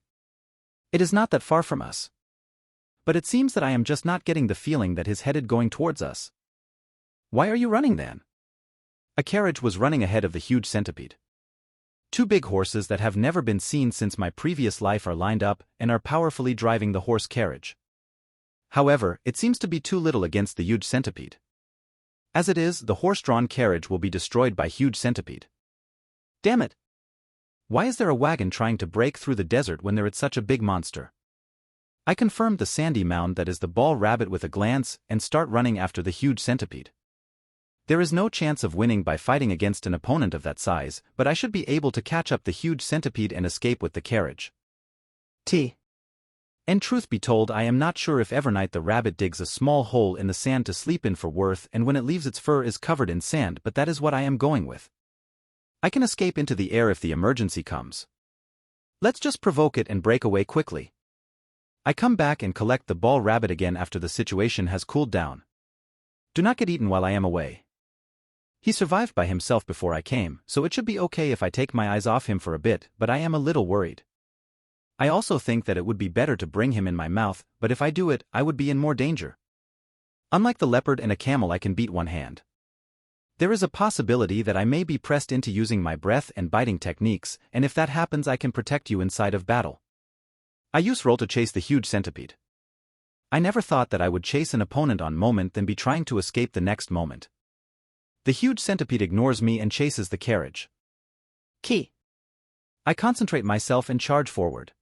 It is not that far from us. But it seems that I am just not getting the feeling that he's headed going towards us. Why are you running then? A carriage was running ahead of the huge centipede. Two big horses that have never been seen since my previous life are lined up and are powerfully driving the horse carriage. However, it seems to be too little against the huge centipede. As it is, the horse-drawn carriage will be destroyed by huge centipede. Damn it! Why is there a wagon trying to break through the desert when there is such a big monster? I confirmed the sandy mound that is the ball rabbit with a glance and start running after the huge centipede. There is no chance of winning by fighting against an opponent of that size, but I should be able to catch up the huge centipede and escape with the carriage. And truth be told, I am not sure if evernight the rabbit digs a small hole in the sand to sleep in for worth, and when it leaves its fur is covered in sand, but that is what I am going with. I can escape into the air if the emergency comes. Let's just provoke it and break away quickly. I come back and collect the ball rabbit again after the situation has cooled down. Do not get eaten while I am away. He survived by himself before I came, so it should be okay if I take my eyes off him for a bit, but I am a little worried. I also think that it would be better to bring him in my mouth, but if I do it, I would be in more danger. Unlike the leopard and a camel, I can beat one hand. There is a possibility that I may be pressed into using my breath and biting techniques, and if that happens I can protect you inside of battle. I use roll to chase the huge centipede. I never thought that I would chase an opponent on moment then be trying to escape the next moment. The huge centipede ignores me and chases the carriage. I concentrate myself and charge forward.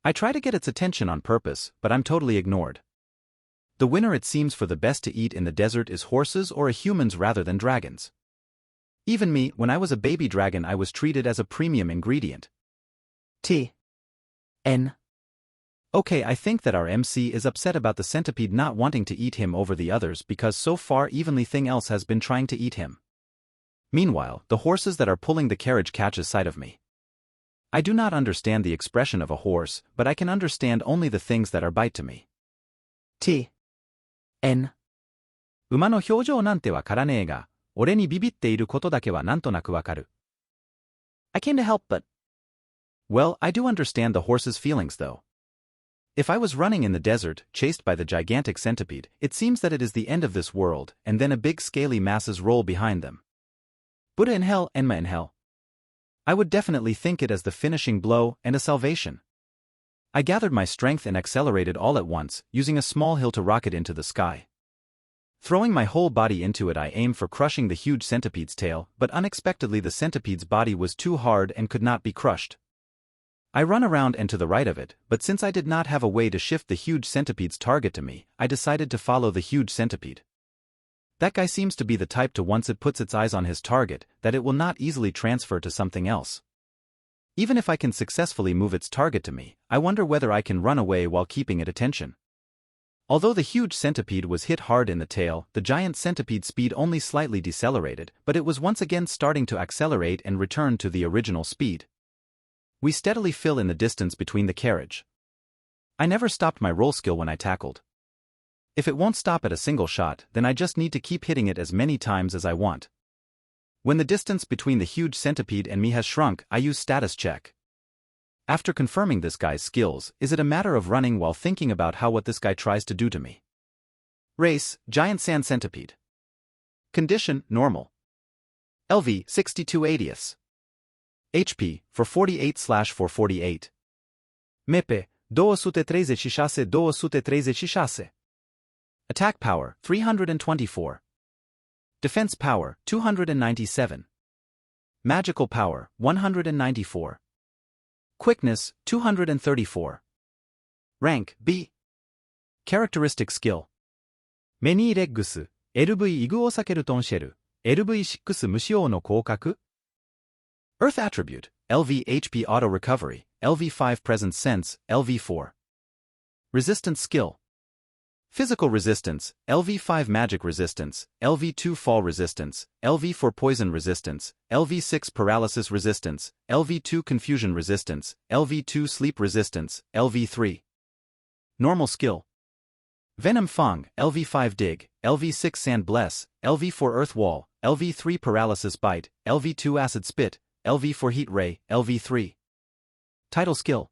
I try to get its attention on purpose, but I'm totally ignored. The winner, it seems, for the best to eat in the desert is horses or humans rather than dragons. Even me, when I was a baby dragon, I was treated as a premium ingredient. Okay, I think that our MC is upset about the centipede not wanting to eat him over the others because so far evenly thing else has been trying to eat him. Meanwhile, the horses that are pulling the carriage catches sight of me. I do not understand the expression of a horse, but I can understand only the things that are bite to me. 馬の表情なんてわからねえが、俺にビビっていることだけはなんとなくわかる。I came to help, but... Well, I do understand the horse's feelings though. If I was running in the desert, chased by the gigantic centipede, it seems that it is the end of this world, and then a big scaly masses roll behind them. Buddha in hell, Enma in hell. I would definitely think it as the finishing blow and a salvation. I gathered my strength and accelerated all at once, using a small hill to rocket into the sky. Throwing my whole body into it, I aimed for crushing the huge centipede's tail, but unexpectedly the centipede's body was too hard and could not be crushed. I run around and to the right of it, but since I did not have a way to shift the huge centipede's target to me, I decided to follow the huge centipede. That guy seems to be the type to once it puts its eyes on his target, that it will not easily transfer to something else. Even if I can successfully move its target to me, I wonder whether I can run away while keeping it attention. Although the huge centipede was hit hard in the tail, the giant centipede's speed only slightly decelerated, but it was once again starting to accelerate and return to the original speed. We steadily fill in the distance between the carriage. I never stopped my roll skill when I tackled. If it won't stop at a single shot, then I just need to keep hitting it as many times as I want. When the distance between the huge centipede and me has shrunk, I use status check. After confirming this guy's skills, is it a matter of running while thinking about what this guy tries to do to me? Race, Giant Sand Centipede. Condition, Normal. LV, 62/80. HP, 448/448. Mepe, 213 Attack Power, 324. Defense Power, 297. Magical Power, 194. Quickness, 234. Rank, B. Characteristic Skill. メニーレッグス、LV イグオサケルトンシェル、LV6 無使用の降格 Earth Attribute, LV HP Auto Recovery, LV5 Presence Sense, LV4. Resistance Skill. Physical Resistance, LV5 Magic Resistance, LV2 Fall Resistance, LV4 Poison Resistance, LV6 Paralysis Resistance, LV2 Confusion Resistance, LV2 Sleep Resistance, LV3. Normal Skill. Venom Fang, LV5 Dig, LV6 Sand Bless, LV4 Earth Wall, LV3 Paralysis Bite, LV2 Acid Spit, LV4 Heat Ray, LV3. Title Skill.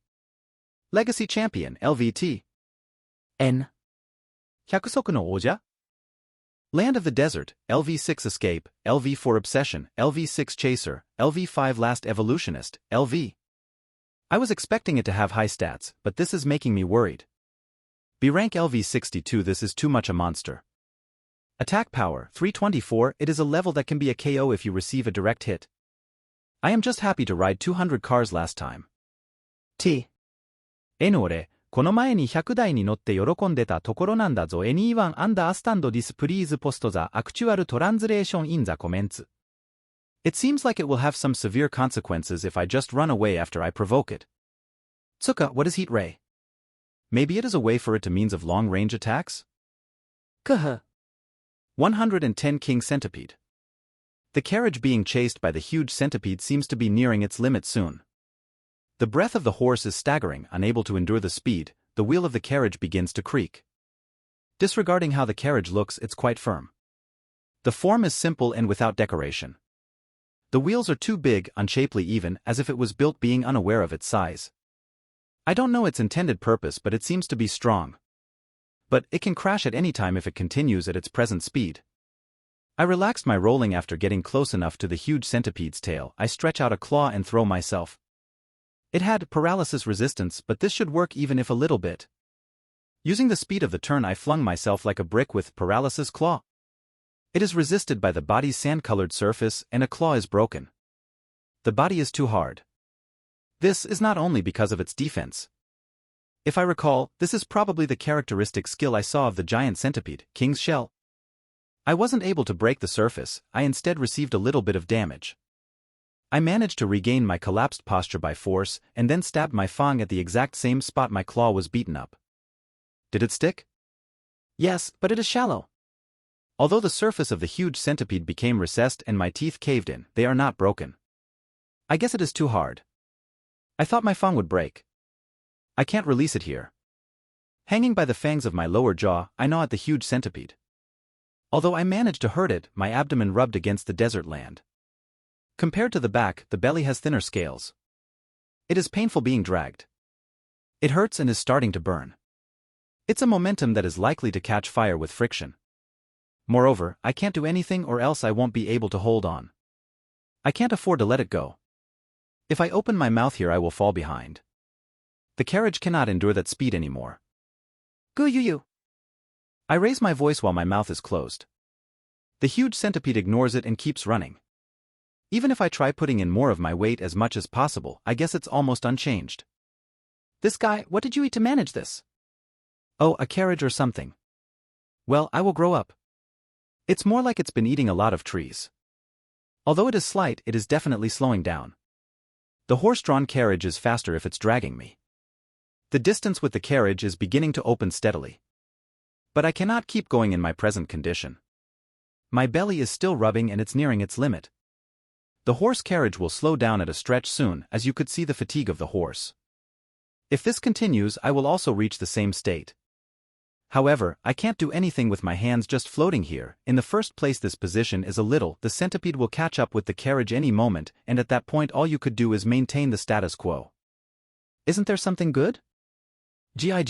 Legacy Champion, LVT. N 百足の王者 Land of the Desert, LV6 Escape, LV4 Obsession, LV6 Chaser, LV5 Last Evolutionist, LV. I was expecting it to have high stats, but this is making me worried. B rank LV62. This is too much a monster. Attack Power, 324. It is a level that can be a KO if you receive a direct hit. I am just happy to ride 200 cars last time. T N 俺この前に100台に乗って喜んでたところなんだぞ Anyone understand this please post the actual translation in the comments. It seems like it will have some severe consequences if I just run away after I provoke it. Tsuka, what is Heat Ray? Maybe it is a way for it to means of long-range attacks? Kuh 110 King Centipede. The carriage being chased by the huge centipede seems to be nearing its limit soon. The breath of the horse is staggering, unable to endure the speed. The wheel of the carriage begins to creak. Disregarding how the carriage looks, it's quite firm. The form is simple and without decoration. The wheels are too big, unshapely even, as if it was built being unaware of its size. I don't know its intended purpose, but it seems to be strong. But it can crash at any time if it continues at its present speed. I relaxed my rolling after getting close enough to the huge centipede's tail. I stretch out a claw and throw myself. It had paralysis resistance, but this should work even if a little bit. Using the speed of the turn, I flung myself like a brick with paralysis claw. It is resisted by the body's sand-colored surface, and a claw is broken. The body is too hard. This is not only because of its defense. If I recall, this is probably the characteristic skill I saw of the giant centipede, King's Shell. I wasn't able to break the surface, I instead received a little bit of damage. I managed to regain my collapsed posture by force, and then stabbed my fang at the exact same spot my claw was beaten up. Did it stick? Yes, but it is shallow. Although the surface of the huge centipede became recessed and my teeth caved in, they are not broken. I guess it is too hard. I thought my fang would break. I can't release it here. Hanging by the fangs of my lower jaw, I gnaw at the huge centipede. Although I managed to hurt it, my abdomen rubbed against the desert land. Compared to the back, the belly has thinner scales. It is painful being dragged. It hurts and is starting to burn. It's a momentum that is likely to catch fire with friction. Moreover, I can't do anything or else I won't be able to hold on. I can't afford to let it go. If I open my mouth here, I will fall behind. The carriage cannot endure that speed anymore. Gu-yu-yu. I raise my voice while my mouth is closed. The huge centipede ignores it and keeps running. Even if I try putting in more of my weight as much as possible, I guess it's almost unchanged. This guy, what did you eat to manage this? Oh, a carriage or something. Well, I will grow up. It's more like it's been eating a lot of trees. Although it is slight, it is definitely slowing down. The horse-drawn carriage is faster if it's dragging me. The distance with the carriage is beginning to open steadily. But I cannot keep going in my present condition. My belly is still rubbing and it's nearing its limit. The horse carriage will slow down at a stretch soon, as you could see the fatigue of the horse. If this continues, I will also reach the same state. However, I can't do anything with my hands just floating here. In the first place, this position is a little. The centipede will catch up with the carriage any moment, and at that point all you could do is maintain the status quo. Isn't there something good? Gi.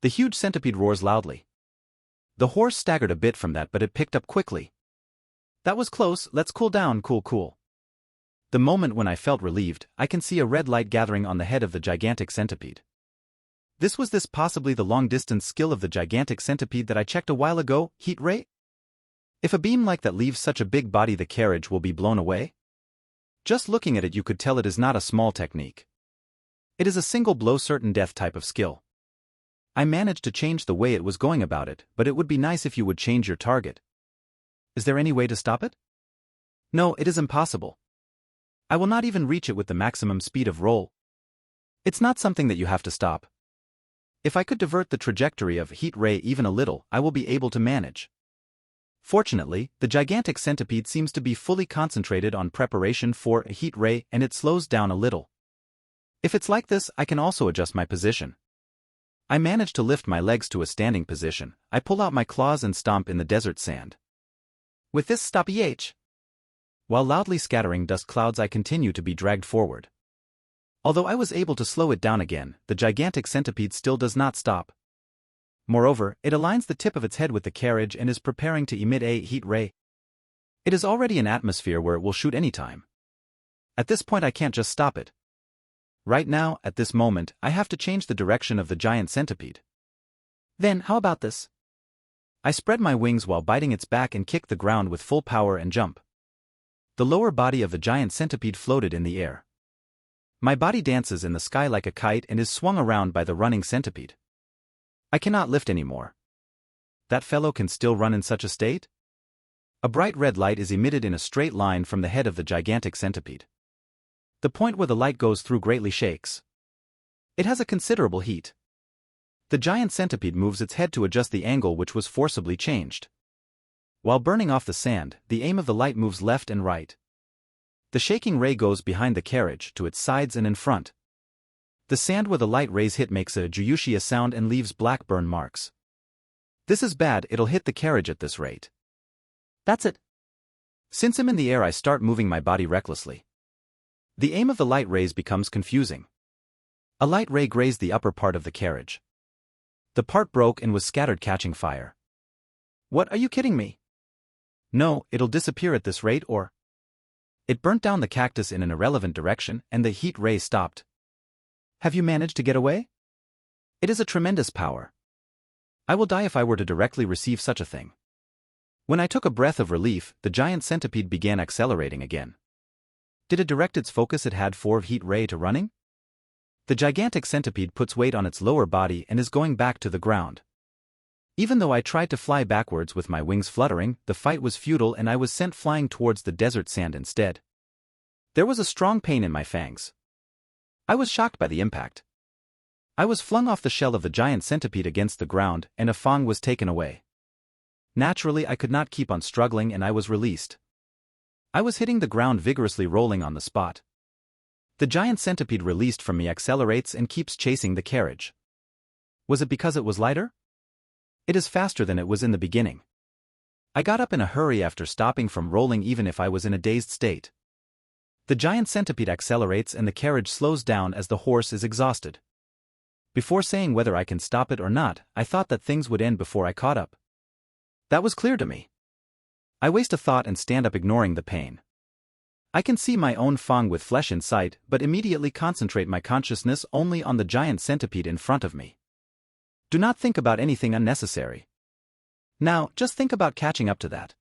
The huge centipede roars loudly. The horse staggered a bit from that, but it picked up quickly. That was close. Let's cool down. Cool. The moment when I felt relieved, I can see a red light gathering on the head of the gigantic centipede. Was this possibly the long-distance skill of the gigantic centipede that I checked a while ago, heat ray? If a beam like that leaves such a big body, the carriage will be blown away? Just looking at it, you could tell it is not a small technique. It is a single blow certain death type of skill. I managed to change the way it was going about it, but it would be nice if you would change your target. Is there any way to stop it? No, it is impossible. I will not even reach it with the maximum speed of roll. It's not something that you have to stop. If I could divert the trajectory of heat ray even a little, I will be able to manage. Fortunately, the gigantic centipede seems to be fully concentrated on preparation for a heat ray, and it slows down a little. If it's like this, I can also adjust my position. I manage to lift my legs to a standing position. I pull out my claws and stomp in the desert sand. With this stop while loudly scattering dust clouds, I continue to be dragged forward. Although I was able to slow it down again, the gigantic centipede still does not stop. Moreover, it aligns the tip of its head with the carriage and is preparing to emit a heat ray. It is already in atmosphere where it will shoot any time. At this point, I can't just stop it. Right now, at this moment, I have to change the direction of the giant centipede. Then, how about this? I spread my wings while biting its back and kick the ground with full power and jump. The lower body of the giant centipede floated in the air. My body dances in the sky like a kite and is swung around by the running centipede. I cannot lift anymore. That fellow can still run in such a state? A bright red light is emitted in a straight line from the head of the gigantic centipede. The point where the light goes through greatly shakes. It has a considerable heat. The giant centipede moves its head to adjust the angle, which was forcibly changed. While burning off the sand, the aim of the light moves left and right. The shaking ray goes behind the carriage, to its sides and in front. The sand where the light rays hit makes a gyushia sound and leaves black burn marks. This is bad. It'll hit the carriage at this rate. That's it. Since I'm in the air, I start moving my body recklessly. The aim of the light rays becomes confusing. A light ray grazed the upper part of the carriage. The part broke and was scattered, catching fire. What, are you kidding me? No, it'll disappear at this rate, or... It burnt down the cactus in an irrelevant direction, and the heat ray stopped. Have you managed to get away? It is a tremendous power. I will die if I were to directly receive such a thing. When I took a breath of relief, the giant centipede began accelerating again. Did it direct its focus it had for heat ray to running? The gigantic centipede puts weight on its lower body and is going back to the ground. Even though I tried to fly backwards with my wings fluttering, the fight was futile and I was sent flying towards the desert sand instead. There was a strong pain in my fangs. I was shocked by the impact. I was flung off the shell of the giant centipede against the ground, and a fang was taken away. Naturally, I could not keep on struggling and I was released. I was hitting the ground vigorously, rolling on the spot. The giant centipede released from me accelerates and keeps chasing the carriage. Was it because it was lighter? It is faster than it was in the beginning. I got up in a hurry after stopping from rolling, even if I was in a dazed state. The giant centipede accelerates and the carriage slows down as the horse is exhausted. Before saying whether I can stop it or not, I thought that things would end before I caught up. That was clear to me. I waste a thought and stand up, ignoring the pain. I can see my own fang with flesh in sight, but immediately concentrate my consciousness only on the giant centipede in front of me. Do not think about anything unnecessary. Now, just think about catching up to that.